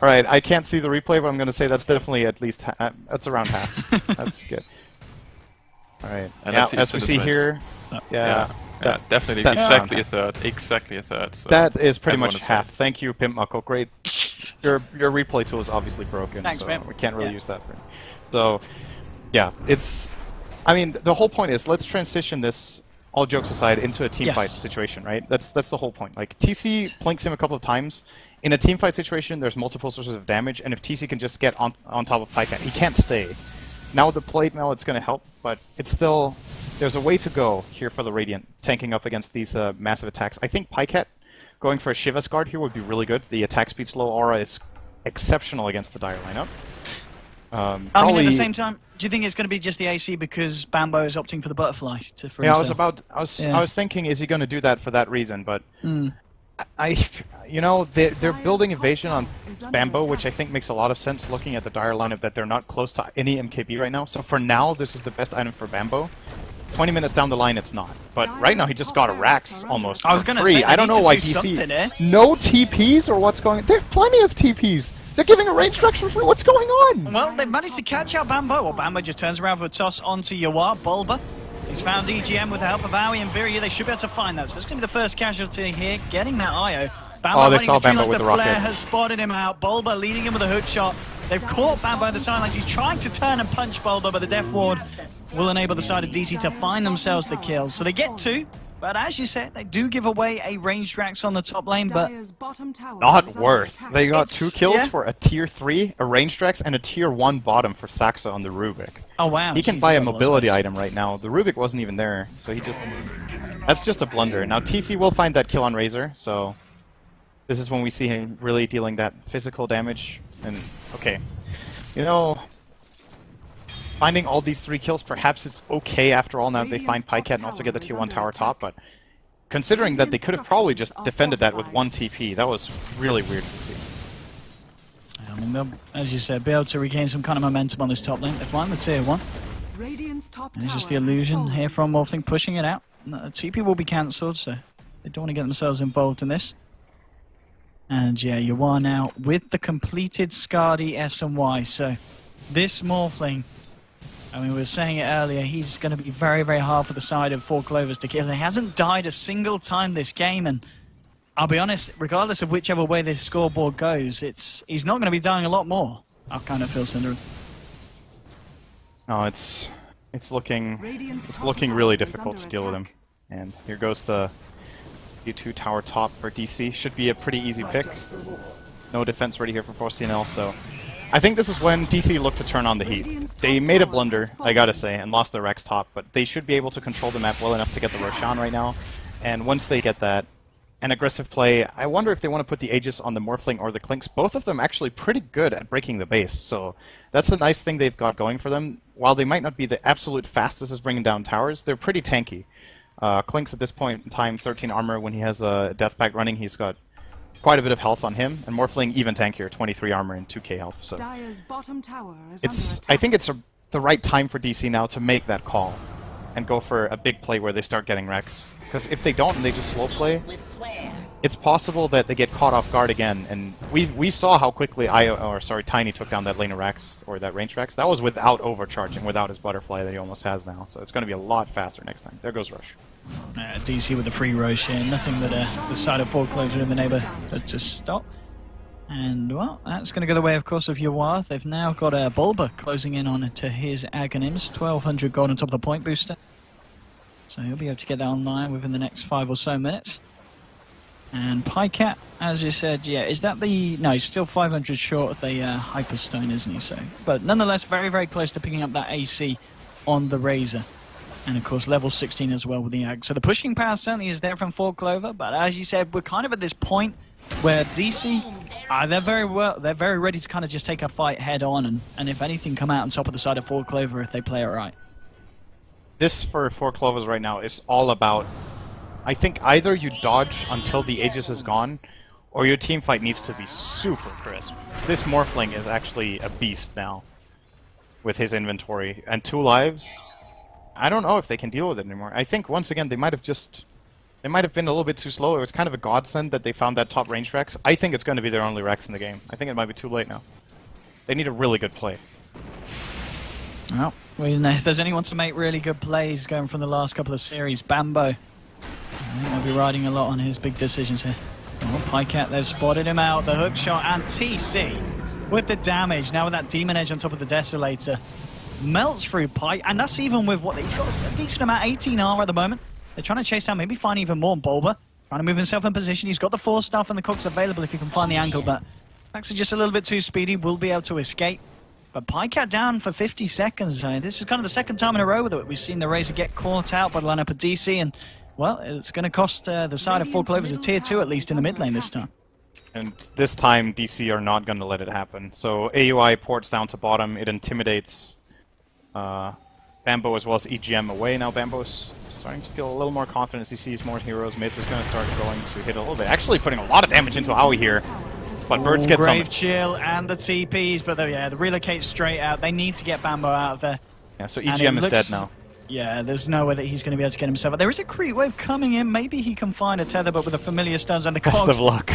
Alright, I can't see the replay, but I'm going to say that's definitely at least... that's around half. That's good. Alright, now, as we see here... Yeah, definitely exactly a third. Exactly a third. So that is pretty much half. Thank you, Pimp Muckle. Great. Your replay tool is obviously broken, Thanks, so man. we can't really use that for it. So, yeah, it's... I mean, the whole point is, let's transition this, all jokes aside, into a team fight situation, right? That's the whole point. Like, TC plinks him a couple of times. In a team fight situation, there's multiple sources of damage, and if TC can just get on top of Pycat, he can't stay. Now with the plate mail, it's going to help, but it's still... There's a way to go here for the Radiant, tanking up against these massive attacks. I think Pycat going for a Shiva's Guard here would be really good. The attack speed slow aura is exceptional against the Dire lineup. I mean, at the same time, do you think it's going to be just the AC because Bambo is opting for the butterfly? Yeah, I was thinking, is he going to do that for that reason? But you know, they're building evasion on Bambo, which I think makes a lot of sense looking at the Dire lineup that they're not close to any MKB right now. So for now, this is the best item for Bambo. 20 minutes down the line, it's not. But right now, he just got a Rax almost for free. I don't know why DC... No TPs or what's going on? There's plenty of TPs. They're giving a range direction for what's going on. Well, they managed to catch out Bambo. Well, Bambo just turns around for a toss onto Yawar. Bulba. He's found EGM with the help of Aoi and Biryu. They should be able to find that. So that's going to be the first casualty here, getting that IO. Bambo they saw Bambo with the rocket. Flare has spotted him out. Bulba leading him with a hook shot. They've caught Bambo in the sidelines. He's trying to turn and punch Bulba, but the Death Ward will enable the side of DC to find themselves the kills. So they get 2, but as you said, they do give away a ranged Rax on the top lane, but not worth. They got 2 kills for a tier 3, a ranged Rax, and a tier 1 bottom for Saxa on the Rubik. Oh wow. He can buy a mobility item right now. The Rubik wasn't even there, so he just... That's just a blunder. Now TC will find that kill on Razor, so... This is when we see him really dealing that physical damage. And, okay, you know, finding all these 3 kills, perhaps it's okay after all now they find Pycat and also get the tier 1 tower top, but considering that they could have probably just defended that with 1 TP, that was really weird to see. I mean, they'll, as you said, be able to regain some kind of momentum on this top lane. They've won the tier 1. And it's just the illusion here from Morphling pushing it out. No, TP will be cancelled, so they don't want to get themselves involved in this. And yeah, you are now with the completed Skadi S&Y. So this Morphling, I mean, we were saying it earlier, he's going to be very, very hard for the side of 4 Clovers to kill. He hasn't died a single time this game, and I'll be honest, regardless of whichever way this scoreboard goes, he's not going to be dying a lot more. I kind of feel, Synderen. No, it's looking really difficult to deal with him. And here goes the U2 tower top for DC. Should be a pretty easy pick. No defense ready here for 4C&L, so I think this is when DC looked to turn on the heat. They made a blunder, I gotta say, and lost their Rex top, but they should be able to control the map well enough to get the Roshan right now. And once they get that, an aggressive play, I wonder if they want to put the Aegis on the Morphling or the Clinks. Both of them actually pretty good at breaking the base, so that's a nice thing they've got going for them. While they might not be the absolute fastest as bringing down towers, they're pretty tanky. Clinks at this point in time, 13 armor. When he has a Death Pact running, he's got quite a bit of health on him, and Morphling even tankier, 23 armor and 2k health. So Dire's bottom tower is it's, under attack. I think it's the right time for DC now to make that call and go for a big play where they start getting Rex. Because if they don't and they just slow play, it's possible that they get caught off guard again. And we saw how quickly Tiny took down that lane of Rex, or that range Rex. That was without overcharging, without his butterfly that he almost has now. So it's going to be a lot faster next time. There goes Rush. DC with the free Roche here, nothing that the side of 4 Clovers would have been able to stop. And, well, that's going to go the way, of course, of Yawar. They've now got a Bulba closing in on to his Aghanims, 1200 gold on top of the point booster. So he'll be able to get that online within the next 5 or so minutes. And Pycat, as you said, yeah, is that the... No, he's still 500 short of the Hyperstone, isn't he? So, but nonetheless, very, very close to picking up that AC on the Razor. And, of course, level 16 as well with the Ag. So the pushing power certainly is there from 4 Clover, but as you said, we're kind of at this point where DC, they're very ready to kind of just take a fight head on, and if anything, come out on top of the side of 4 Clover if they play it right. This for 4 Clovers right now is all about, I think either you dodge until the Aegis is gone, or your team fight needs to be super crisp. This Morphling is actually a beast now with his inventory, and 2 lives. I don't know if they can deal with it anymore. I think, once again, they might have been a little bit too slow. It was kind of a godsend that they found that top range Rex. I think it's going to be their only Rex in the game. I think it might be too late now. They need a really good play. Well, if there's anyone to make really good plays going from the last couple of series, Bambo. I think they'll be riding a lot on his big decisions here. Oh, Pycat, they've spotted him out. The hook shot, and TC with the damage. Now with that Demon Edge on top of the Desolator. Melts through Pyke, and that's even with what he's got a decent amount, 18 R at the moment. They're trying to chase down, maybe find even more Bulba. Trying to move himself in position. He's got the 4 stuff and the cooks available if he can find the angle, but Max is just a little bit too speedy, will be able to escape. But Pycat down for 50 seconds. This is kind of the second time in a row that we've seen the Razor get caught out by the lineup of DC, and, well, it's going to cost the side of 4 Clovers a tier 2 at least in the mid lane this time. And this time, DC are not going to let it happen. So AUI ports down to bottom. It intimidates Bambo as well as EGM away. Now Bambo's starting to feel a little more confident as he sees more heroes. Mace is going to start going to hit a little bit. Actually putting a lot of damage into Aoi here. But Birds gets some... Grave Chill and the TPs, but yeah, the relocate straight out. They need to get Bambo out of there. Yeah, so EGM is dead now. Yeah, there's no way that he's going to be able to get himself out. There is a creep wave coming in. Maybe he can find a tether, but with the familiar stuns and the cogs. Best of luck.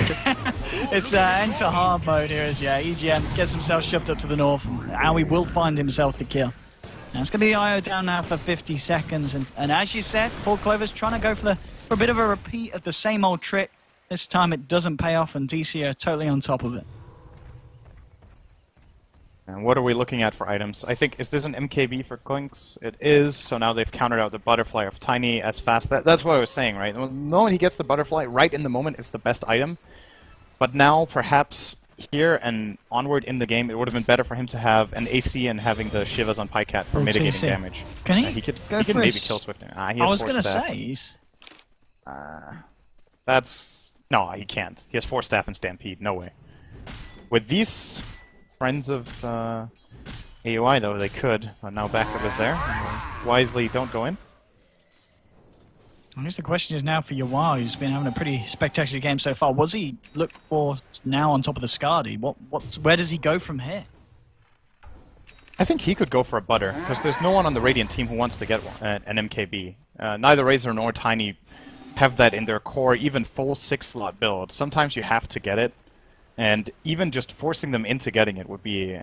It's enter hard mode here as, yeah, EGM gets himself shoved up to the north. Aoi will find himself the kill. Now it's going to be IO down now for 50 seconds, and as you said, 4 Clovers trying to go for a bit of a repeat of the same old trick. This time it doesn't pay off, and DC are totally on top of it. And what are we looking at for items? I think, is this an MKB for Clinks? It is, so now they've countered out the Butterfly of Tiny as fast. That's what I was saying, right? The moment he gets the Butterfly, right in the moment, it's the best item. But now, perhaps, here and onward in the game, it would have been better for him to have an AC and having the Shivas on Pycat for mitigating damage. Can he? He could go maybe kill Swift. I was going to say, he's... That's... No, he can't. He has 4 staff and Stampede. No way. With these friends of AUI, though, they could. But now backup is there. Wisely don't go in. I guess the question is now for Yawar, who's been having a pretty spectacular game so far. What's he look for now on top of the Skadi? Where does he go from here? I think he could go for a Butter, because there's no one on the Radiant team who wants to get an MKB. Neither Razor nor Tiny have that in their core, even full 6-slot build. Sometimes you have to get it, and even just forcing them into getting it would be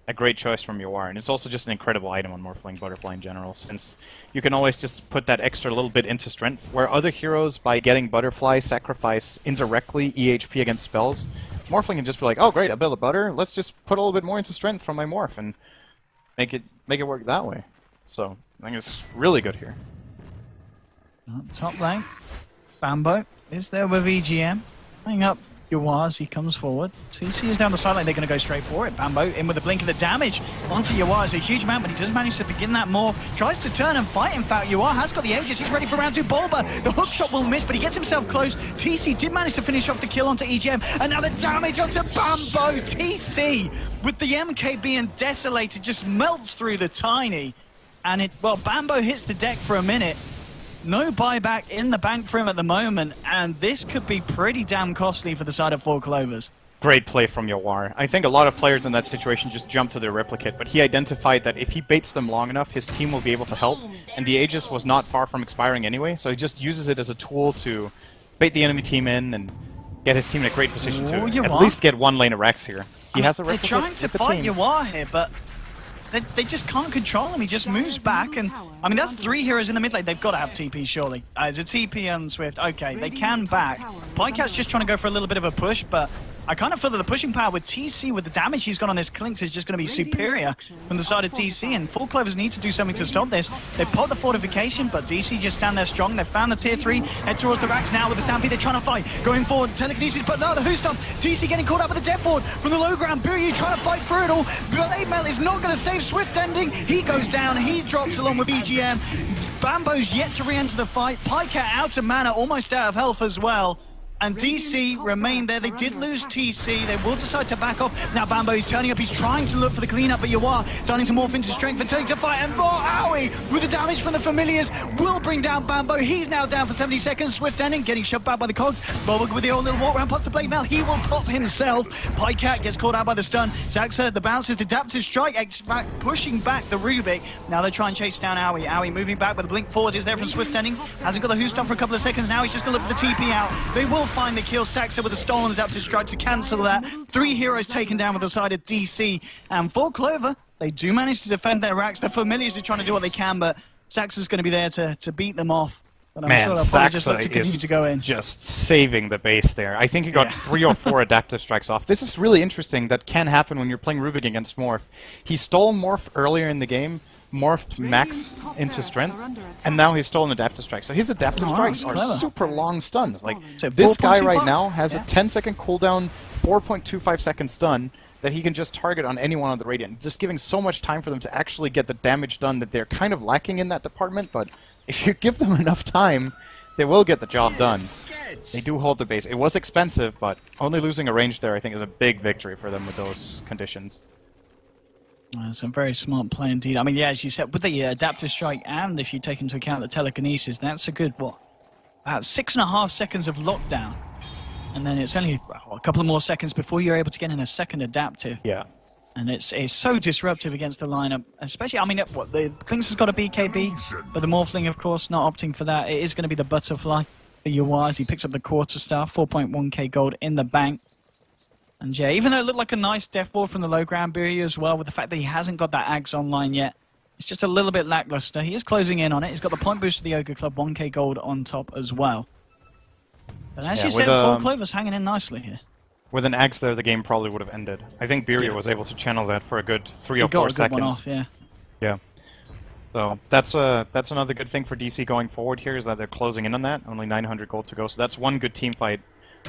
a great choice from Yawar. And it's also just an incredible item on Morphling Butterfly in general, since you can always just put that extra little bit into strength, where other heroes, by getting Butterfly, sacrifice indirectly EHP against spells. Morphling can just be like, oh great, I built a Butter, let's just put a little bit more into strength from my Morph, and make it work that way. So, I think it's really good here. Top lane, Bambo is there with EGM, playing up Yawar as he comes forward. TC is down the sideline, they're going to go straight for it. Bambo in with the blink of the damage onto Yawar. It's a huge amount, but he does manage to begin that morph. Tries to turn and fight, in fact. Yawar has got the Aegis, he's ready for round 2. Bulba, the hook shot will miss, but he gets himself close. TC did manage to finish off the kill onto EGM, and now the damage onto Bambo. TC with the MKB and Desolator just melts through the Tiny. And Bambo hits the deck for a minute. No buyback in the bank for him at the moment, and this could be pretty damn costly for the side of 4 Clovers. Great play from Yawar. I think a lot of players in that situation just jump to their replicate, but he identified that if he baits them long enough, his team will be able to help, and the Aegis was not far from expiring anyway, so he just uses it as a tool to bait the enemy team in and get his team in a great position to at least get one lane of Rex here. He has a replicate. They're trying to fight Yawar here, but they just can't control him. He just moves back, and I mean, that's 3 heroes in the mid lane. They've got to have TP, surely. It's a TP on Swift. Okay, they can back. Pykat's just trying to go for a little bit of a push, but I kind of feel that the pushing power with TC, with the damage he's got on his Clinks, is just going to be superior from the side of TC, and 4 Clovers need to do something to stop this. They've popped the fortification, but DC just stand there strong. They've found the tier 3, head towards the racks now with the Stampede. They're trying to fight, going forward, telekinesis, but no, the Who Stomp. TC getting caught up with the Death Ward from the low ground. Biryu trying to fight through it all. Blade Mail is not going to save Swift ending. He goes down, he drops along with EGM. Bambo's yet to re-enter the fight. Pycat out of mana, almost out of health as well. And DC remain there. They did lose TC. They will decide to back off. Now Bambo is turning up. He's trying to look for the cleanup, but Yawar starting to morph into strength and turning to fight. And more Owie with the damage from the Familiars will bring down Bambo. He's now down for 70 seconds. Swift ending, getting shoved back by the cogs. Bob with the old little walk around, pops the Blade Mail. He will pop himself. Pycat gets caught out by the stun. Zaxa, the bounces, the adaptive strike, pushing back the Rubik. Now they try and chase down Owie. Owie moving back, but the blink forward is there from Swift ending. Hasn't got the Who Stomp for a couple of seconds now. He's just going to look for the TP out. They will find the kill. Saxa with a stolen adaptive strike to cancel that. 3 heroes taken down with the side of DC. And 4 Clover, they do manage to defend their racks. The Familiars are trying to do what they can, but Saxa's going to be there to beat them off. But I'm sure Saxa is to go in. just saving the base there. I think he got 3 or 4 adaptive strikes off. This is really interesting. That can happen when you're playing Rubik against Morph. He stole Morph earlier in the game, morphed Max into strength, and now he's stolen adaptive strike. So his adaptive strikes are super long stuns. Like, this guy right now has a 10-second cooldown, 4.25 second stun that he can just target on anyone on the Radiant, just giving so much time for them to actually get the damage done that they're kind of lacking in that department, but if you give them enough time, they will get the job done. They do hold the base. It was expensive, but only losing a range there I think is a big victory for them with those conditions. That's a very smart play indeed. I mean, yeah, as you said, with the adaptive strike, and if you take into account the telekinesis, that's a good, what, about 6.5 seconds of lockdown. And then it's only a couple of more seconds before you're able to get in a second adaptive. Yeah. And it's so disruptive against the lineup, especially, I mean, what, the Clinks has got a BKB, but the Morphling, of course, not opting for that. It is going to be the Butterfly for Yawar as he picks up the Quarterstaff, 4.1k gold in the bank. And yeah, even though it looked like a nice death ward from the low ground Biryu as well, with the fact that he hasn't got that Axe online yet, it's just a little bit lackluster. He is closing in on it. He's got the point boost of the Ogre Club, 1k gold on top as well. But as you said, 4 Clovers hanging in nicely here. With an Axe there, the game probably would have ended. I think Biryu was able to channel that for a good 3 or 4 seconds. One off, yeah. Yeah. So that's another good thing for DC going forward here, is that they're closing in on that. Only 900 gold to go, so that's one good team fight,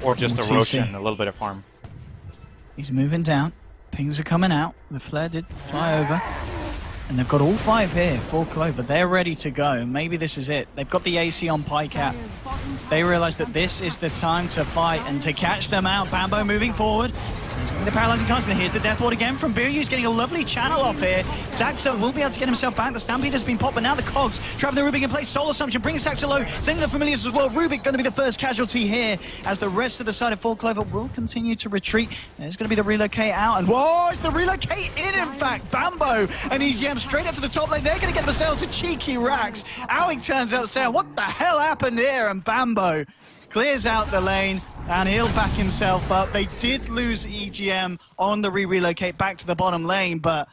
or just a Roshan, a little bit of farm. He's moving down. Pings are coming out. The flare did fly over. And they've got all 5 here. 4 Clover. They're ready to go. Maybe this is it. They've got the AC on Pycat. They realize that this is the time to fight and to catch them out. Bambo moving forward. The paralyzing constant. Here's the death ward again from Biryu. He's getting a lovely channel off here. Zaxa will be able to get himself back. The Stampede has been popped, but now the cogs. Trapping the Rubik in place. Soul Assumption brings Zaxa low. Sending the Familiars as well. Rubik going to be the first casualty here, as the rest of the side of 4 Clover will continue to retreat. There's going to be the relocate out. And whoa, it's the relocate in fact. Bambo and EGM straight up to the top lane. They're going to get themselves a cheeky racks. Owing turns out saying, what the hell happened here? And Bambo clears out the lane, and he'll back himself up. They did lose EGM on the relocate back to the bottom lane, but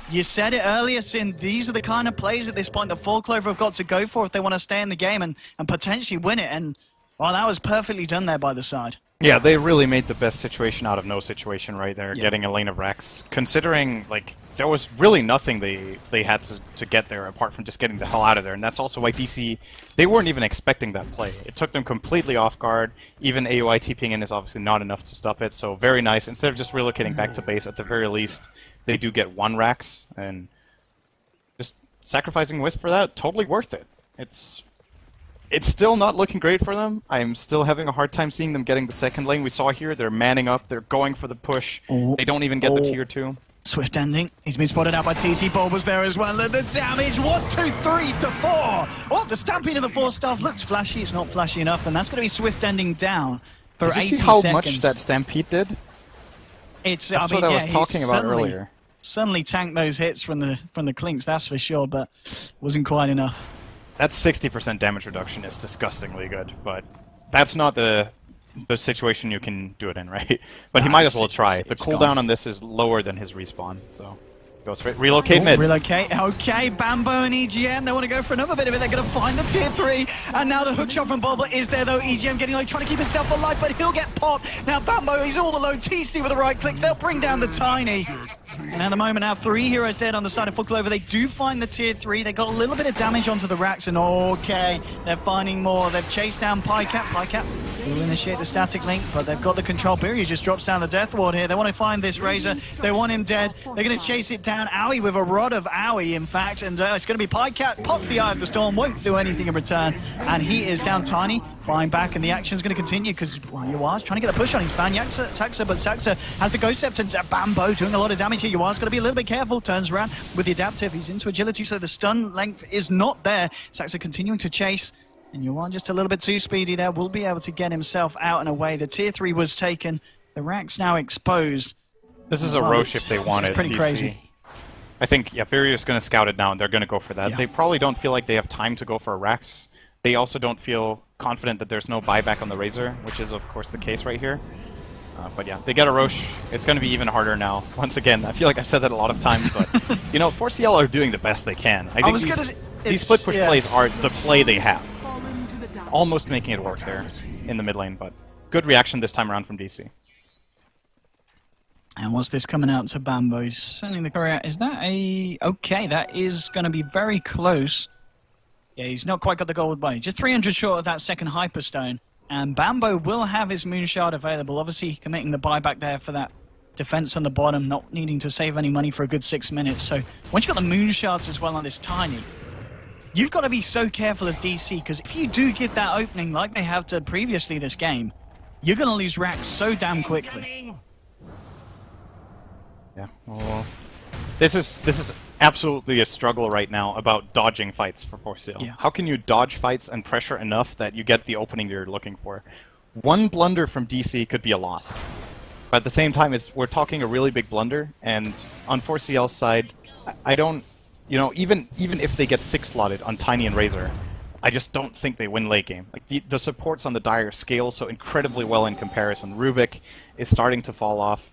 you said it earlier, Sin, these are the kind of plays at this point that 4 Clover have got to go for if they want to stay in the game and potentially win it. And, well, that was perfectly done there by the side. Yeah, they really made the best situation out of no situation right there, getting a lane of Rex. Considering, like, there was really nothing they had to get there apart from just getting the hell out of there. And that's also why DC, they weren't even expecting that play. It took them completely off guard. Even AOI TPing in is obviously not enough to stop it, so very nice. Instead of just relocating back to base, at the very least, they do get 1 Rax, and just sacrificing Wisp for that, totally worth it. It's still not looking great for them. I'm still having a hard time seeing them getting the second lane. We saw here, they're manning up, they're going for the push. They don't even get the tier 2. Swift ending. He's been spotted out by TC. Bob was there as well. And the damage, 1, 2, 3 to 4. Oh, the stampede of the 4 staff looks flashy. It's not flashy enough, and that's going to be Swift ending down for 80 seconds. Did you see how seconds. much that stampede did? That's what I was talking about earlier. Suddenly tanked those hits from the clinks, that's for sure, but wasn't quite enough. That 60% damage reduction is disgustingly good, but that's not the situation you can do it in, right? But he might as well try. The cooldown on this is lower than his respawn, so go straight. Relocate mid. Relocate. Okay, Bambo and EGM, they want to go for another bit of it. They're going to find the tier 3, and now the hookshot from Bobble is there though. EGM getting low, trying to keep himself alive, but he'll get popped. Now Bambo, he's all alone. TC with a right click. They'll bring down the Tiny. And at the moment now, 3 heroes dead on the side of 4Clover. They do find the tier 3. They got a little bit of damage onto the racks, and okay, they're finding more. They've chased down Pycat. Pycat will initiate the static link, but they've got the control. Biri just drops down the death ward here. They want to find this Razor. They want him dead. They're going to chase it down. Owie with a rod of Owie, in fact, and it's going to be Pycat. Pops the Eye of the Storm, won't do anything in return, and he is down Tiny. Flying back, and the action's going to continue because Yua's trying to get a push on. He's found Saxa, but Saxa has the Ghost Scepter. Bambo doing a lot of damage here. Yua's got to be a little bit careful. Turns around with the adaptive. He's into agility, so the stun length is not there. Saxa continuing to chase, and Yua just a little bit too speedy there. Will be able to get himself out and away. The tier 3 was taken. The rack's now exposed. This is a Roche if they want it. Pretty DC. crazy. I think, yeah, Barrier's going to scout it now, and they're going to go for that. Yeah. They probably don't feel like they have time to go for a Rax. They also don't feel confident that there's no buyback on the Razor, which is, of course, the case right here. But yeah, they get a Roche. It's going to be even harder now. Once again, I feel like I've said that a lot of times, but, you know, 4CL are doing the best they can. I think these split push plays are the play they have. Almost making it work there in the mid lane, but good reaction this time around from DC. And what's this coming out to Bambo? He's sending the courier. Is that a... Okay, that is going to be very close. Yeah, he's not quite got the gold bunny. Just 300 short of that second Hyperstone. And Bambo will have his Moonshard available. Obviously, committing the buyback there for that defense on the bottom, not needing to save any money for a good 6 minutes. So once you've got the Moonshards as well on this Tiny, you've got to be so careful as DC, because if you do get that opening like they have to previously this game, you're going to lose racks so damn quickly. Yeah, well, this is absolutely a struggle right now about dodging fights for 4CL. Yeah. How can you dodge fights and pressure enough that you get the opening you're looking for? One blunder from DC could be a loss. But at the same time, we're talking a really big blunder, and on 4CL's side, I don't, you know, even if they get 6-slotted on Tiny and Razor, I just don't think they win late game. Like the supports on the Dire scale so incredibly well in comparison. Rubik is starting to fall off.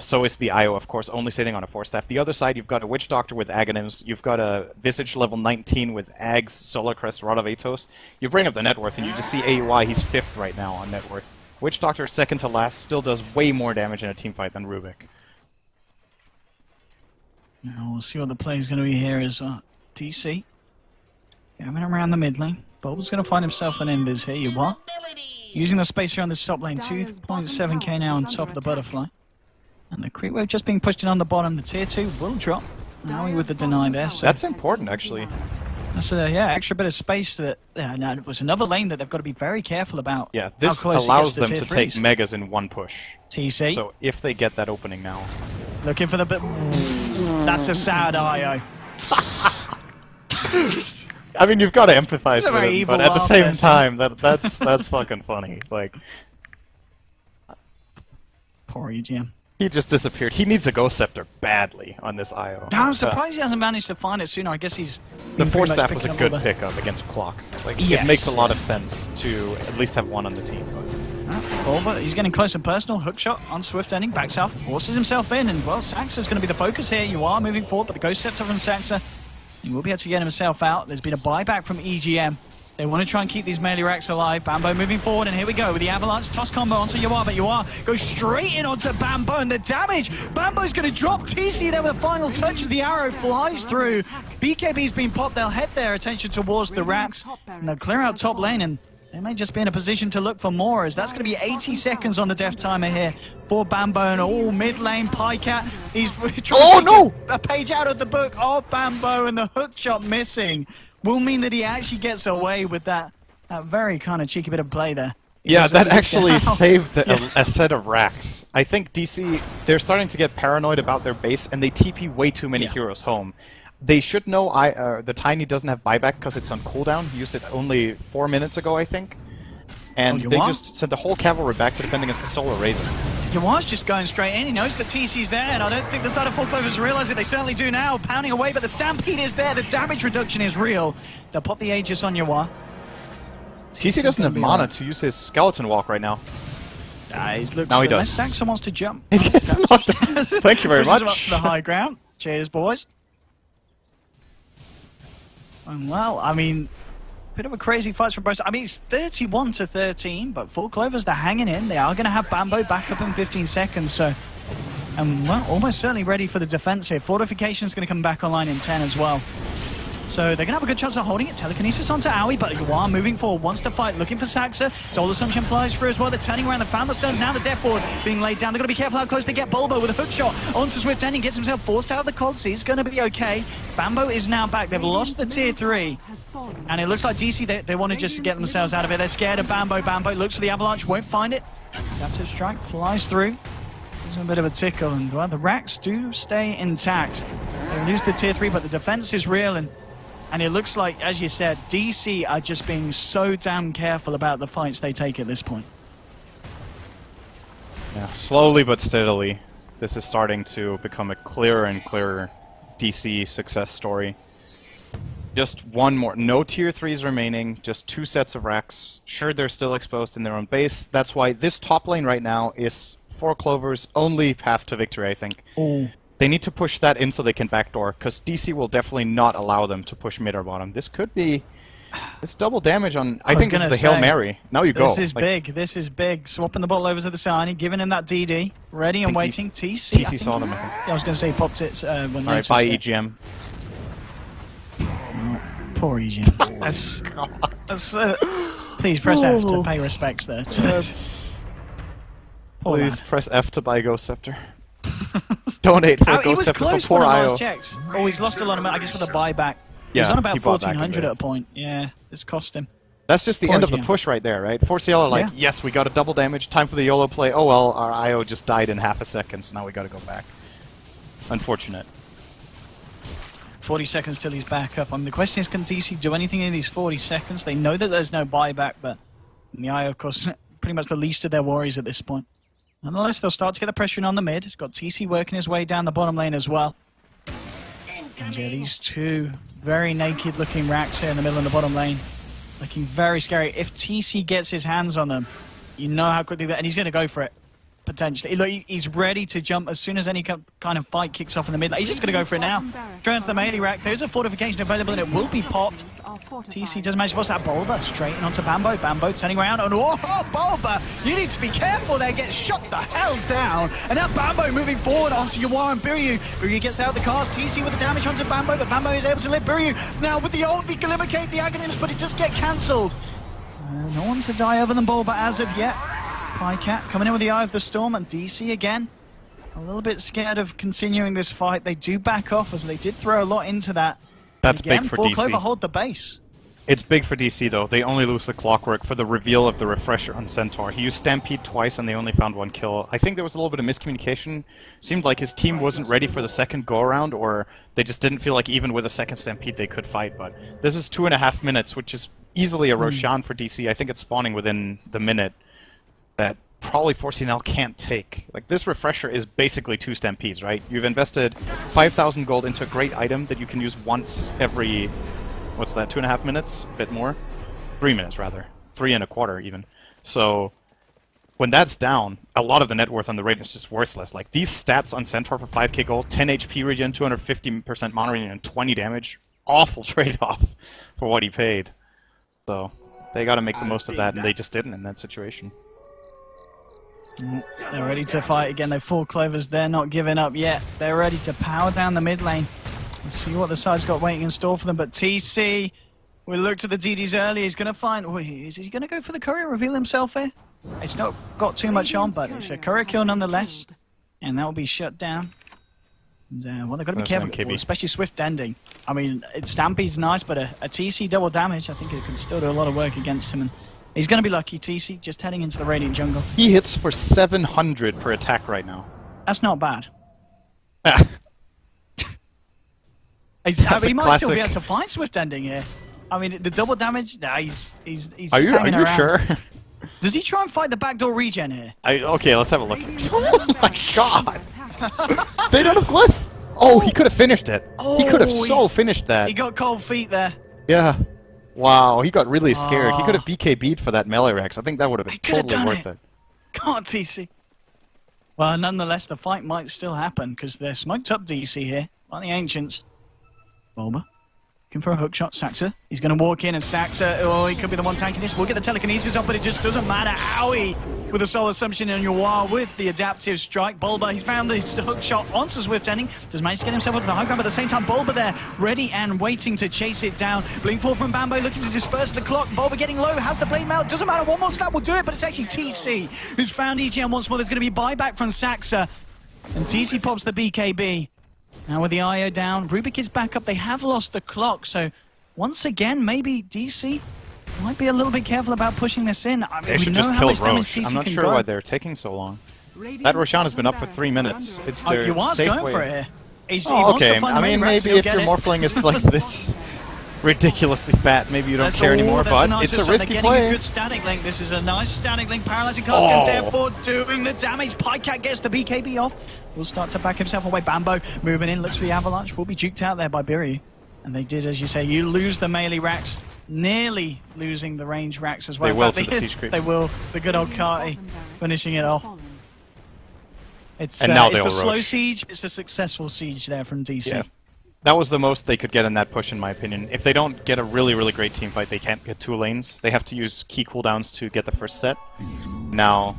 So is the IO, of course, only sitting on a 4-staff. The other side, you've got a Witch Doctor with Aghanims. You've got a Visage level 19 with Ags, Solar Crest, Rod of Atos. You bring up the net worth, and you just see AUI, he's 5th right now on net worth. Witch Doctor, second to last, still does way more damage in a teamfight than Rubik. Now we'll see what the play is going to be here is DC. Coming around the mid lane. Bulb's going to find himself an Invis here, you are. Using the space here on this top lane, 2.7k now on top of the Butterfly. And the creep wave just being pushed in on the bottom. The tier 2 will drop. Now with the deny there. So that's important, actually. That's yeah, extra bit of space that now it was another lane that they've got to be very careful about. Yeah, this allows them to take megas in one push. TC. So if they get that opening now. Looking for the bit. That's a sad IO. I mean, you've got to empathize with him, but at the same time, that's fucking funny. Like, poor EGM. He just disappeared. He needs a Ghost Scepter badly on this IO. I'm surprised he hasn't managed to find it sooner. I guess he's... The 4-staff was a good pickup against Clock. Like, yes. It makes a lot of sense to at least have one on the team. But he's getting close and personal. Hookshot on Swift ending. Back south. Forces himself in. And, well, Saxa's going to be the focus here. You are moving forward, but the Ghost Scepter from Saxa, he will be able to get himself out. There's been a buyback from EGM. They want to try and keep these melee racks alive. Bambo moving forward, and here we go with the Avalanche toss combo onto Yuar, but Yuar goes straight in onto Bambo, and the damage! Bambo's going to drop TC there with the final touch as the arrow flies through. BKB's been popped. They'll head their attention towards the racks, and they'll clear out top lane, and they may just be in a position to look for more, as that's going to be 80 seconds on the death timer here for Bambo, and mid lane Pycat. He's trying to get a page out of the book of Bambo, and the hook shot missing will mean that he actually gets away with that very kind of cheeky bit of play there. Yeah, that actually saved a set of racks. I think DC, they're starting to get paranoid about their base, and they TP way too many heroes home. They should know the Tiny doesn't have buyback because it's on cooldown. He used it only 4 minutes ago, I think. And they just sent the whole cavalry back to defend against the Solar Razor. Yawar's just going straight in. He knows that TC's there, and I don't think the side of 4 Clovers realize it. They certainly do now, pounding away, but the Stampede is there. The damage reduction is real. They'll pop the Aegis on Yawar. TC doesn't have mana to use his Skeleton Walk right now. Now he does. Unless Saxon wants to jump. He's getting knocked down. Thank you very much. Up to the high ground. Cheers, boys. And well, I mean, bit of a crazy fight from both. I mean, it's 31-13, but 4 Clovers, they're hanging in. They are going to have Bambo back up in 15 seconds, so... well, almost certainly ready for the defensive. Fortification's going to come back online in 10 as well. So they're going to have a good chance of holding it. Telekinesis onto Aoi, but Yawar moving forward, wants to fight, looking for Saxa. Soul Assumption flies through as well. They're turning around, they found the stone, now the Death Ward being laid down. They've got to be careful how close they get. Bulbo with a hook shot onto Swift Ending, gets himself forced out of the cogs. He's going to be okay. Bambo is now back. They've lost the tier 3. And it looks like DC, they want to just get themselves out of it. They're scared of Bambo. Bambo looks for the Avalanche, won't find it. Adaptive Strike flies through. Gives him a bit of a tickle, and well, the racks do stay intact. They lose the tier 3, but the defense is real, and it looks like, as you said, DC are just being so damn careful about the fights they take at this point. Yeah, slowly but steadily, this is starting to become a clearer and clearer DC success story. Just one more. No tier 3s remaining, just 2 sets of racks. Sure, they're still exposed in their own base. That's why this top lane right now is 4 Clovers' only path to victory, I think. Oh. They need to push that in so they can backdoor, because DC will definitely not allow them to push mid or bottom. This could be... It's double damage on... I think this is the Hail Mary. Now you go. This is big. This is big. Swapping the bottle over to the side, giving him that DD. Ready and waiting. TC saw them, I think. Yeah, I was going to say he popped it when Alright, bye EGM. Poor EGM. Please press F to pay respects there. Please press F to buy Ghost Scepter. Donate for Ghost Scepter for poor IO. Oh, he's lost a lot of money, I guess, with a buyback. He was on about 1,400 at a point. Yeah, it's cost him. That's just the end of the push right there, right? 4C&L are like, yes, we got a double damage, time for the YOLO play. Oh well, our IO just died in half a second, so now we gotta go back. Unfortunate. 40 seconds till he's back up. I mean, the question is, can DC do anything in these 40 seconds? They know that there's no buyback, but the IO, of course, pretty much the least of their worries at this point. Nonetheless, they'll start to get the pressure in on the mid. It's got TC working his way down the bottom lane as well. And yeah, these two very naked-looking racks here in the middle of the bottom lane. Looking very scary. If TC gets his hands on them, you know how quickly and he's going to go for it, potentially. Look, he's ready to jump as soon as any kind of fight kicks off in the mid lane. He's just going to go for it now. Turns the melee rack. There's a fortification available, and it will be popped. TC does manage to force that Bulba straight in onto Bambo. Bambo turning around, and oh, Bulba! You need to be careful there. Get shut the hell down. And now Bambo moving forward onto Yawar and Biryu. Biryu gets out the cars. TC with the damage onto Bambo, but Bambo is able to lift Biryu. Now with the ult, they can eliminate the Aghanim's, but it does get cancelled. No one to die other than Bulba as of yet. Pycat coming in with the Eye of the Storm, and DC again a little bit scared of continuing this fight. They do back off, as they did throw a lot into that. That's again, big for DC. Clover hold the base. It's big for DC though. They only lose the Clockwork for the reveal of the refresher on Centaur. He used Stampede twice and they only found 1 kill. I think there was a little bit of miscommunication. Seemed like his team wasn't ready for the second go-around, or they just didn't feel like even with a second Stampede they could fight. But this is 2.5 minutes, which is easily a Roshan for DC. I think it's spawning within the minute. That probably 4C&L can't take. Like, this refresher is basically 2 Stampedes, right? You've invested 5,000 gold into a great item that you can use once every, what's that, 2.5 minutes? A bit more? 3 minutes, rather. 3.25 even. So, when that's down, a lot of the net worth on the raid is just worthless. Like, these stats on Centaur for 5k gold, 10 HP regen, 250% mana regen, and 20 damage. Awful trade-off for what he paid. So, they gotta make the most of that, and they just didn't in that situation. They're ready to fight again. They've 4 Clovers. They're not giving up yet. They're ready to power down the mid lane. Let's see what the side's got waiting in store for them. But TC, we looked at the DDs earlier. He's going to find... is he going to go for the courier, reveal himself here? It's not got too much on, but it's a courier kill nonetheless. And that will be shut down. And, well, they've got to be careful, especially Swift Ending. I mean, Stampede's nice, but a TC double damage, I think it can still do a lot of work against him. And He's going to be lucky, TC, just heading into the Radiant jungle. He hits for 700 per attack right now. That's not bad. That's he a might classic. still be able to find Swift Ending here. I mean, the double damage, nah, he's Are you hanging around. sure? Does he try and fight the backdoor regen here? Okay, let's have a look. Oh my god! They don't have Glyph! Oh, he could have finished it. He could have so finished that. He got cold feet there. Yeah. Wow, he got really scared. He could have BKB'd for that melee Rex. I think that would have been totally worth it. Can't TC. Well, nonetheless, the fight might still happen because they're smoked up DC here by the Ancients. Bulba. Looking for a hookshot. Saxa. He's going to walk in and Saxa. Oh, he could be the one tanking this. We'll get the telekinesis up, but it just doesn't matter. Owie! With the Soul Assumption and Yuar with the adaptive strike. Bulba, he's found this hookshot onto Swift Ending. Does manage to get himself onto the high ground, but at the same time, Bulba there, ready and waiting to chase it down. Blink 4 from Bambo, looking to disperse the clock. Bulba getting low, has the blade melt. Doesn't matter, one more slap will do it, but it's actually TC who's found EGM once more. There's going to be buyback from Saxa. And TC pops the BKB. Now with the IO down, Rubik is back up. They have lost the clock, so once again, maybe DC might be a little bit careful about pushing this in. I mean, They should just kill Roche. I'm not sure go. why they're taking so long. That Roshan has been up for 3 minutes. It's their Yuar's safe going way. for it here. He Oh, wants okay. to find I the main mean, Rex, maybe he'll if get your it. Morphling is like this ridiculously fat, maybe you don't care anymore, but it's a risky getting play. a good static link. This is a nice static link. Paralyzing Cast and therefore doing the damage. Pycat gets the BKB off. Will start to back himself away. Bambo moving in. Looks for the Avalanche. Will be juked out there by Biri. And they did, as you say, you lose the melee racks. Nearly losing the range racks as well. They will to the siege creep. They will. The good old Carty finishing it off. It's, And now it's they'll the slow rush. siege. It's a successful siege there from DC. Yeah. That was the most they could get in that push, in my opinion. If they don't get a really, really great team fight, they can't get 2 lanes. They have to use key cooldowns to get the first set. Now,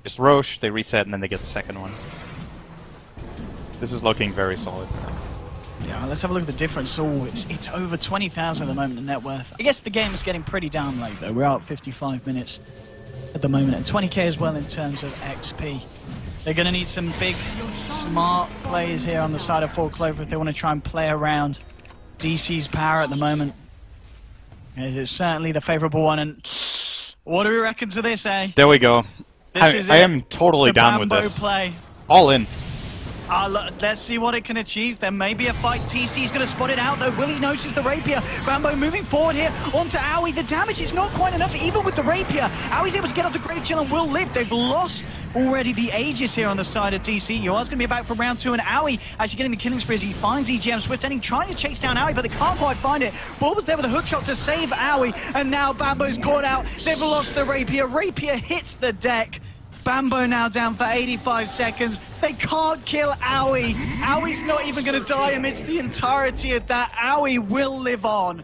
just Roche, they reset, and then they get the second one. This is looking very solid. Yeah, let's have a look at the difference. Oh, it's over 20,000 at the moment in net worth. I guess the game is getting pretty damn late, though. We're out 55 minutes at the moment, and 20k as well in terms of XP. They're going to need some big, smart players here on the side of 4Clover if they want to try and play around DC's power at the moment. It is certainly the favourable one, and what do we reckon to this, eh? There we go. I Is I it. am totally The down with Bambo this. play. All in. Let's see what it can achieve. There may be a fight. TC's going to spot it out, though. Willie notices the Rapier. Bambo moving forward here onto Owie. The damage is not quite enough, even with the Rapier. Owie's able to get off the Grave Chill and will live. They've lost already the Aegis here on the side of DC. Yuar's going to be back for round 2, and Owie actually getting the killing spree as he finds EGM Swift Ending, trying to chase down Owie, but they can't quite find it. Bulba's there with a hookshot to save Owie, and now Bambo's caught out. They've lost the Rapier. Rapier hits the deck. Bambo now down for 85 seconds. They can't kill Owie. Owie's not even going to die amidst the entirety of that. Owie will live on.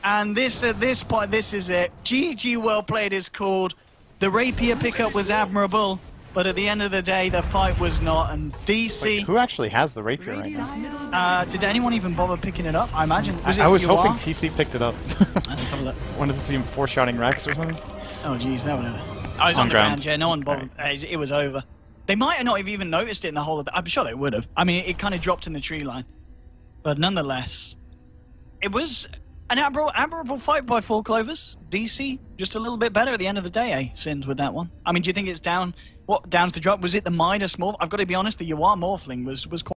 And this, at this point, this is it. GG well played is called. The Rapier pickup was admirable, but at the end of the day, the fight was not. And DC... Wait, who actually has the Rapier right now? did anyone even bother picking it up? I imagine. I was Yuar? hoping TC picked it up. Let's have a look. Wanted to see him 4-shotting Rex or something. Oh, jeez, no one. I was On on the ground. ground, yeah, no one bothered. It was over. They might have not have even noticed it in the whole of the... I'm sure they would have. I mean, it kind of dropped in the tree line. But nonetheless, it was an admirable fight by 4Clovers. DC, just a little bit better at the end of the day, eh? Sinned with that one. I mean, do you think it's down... What, down's the drop? Was it the Midas Morph? I've got to be honest, the Yuar Morphling was quite...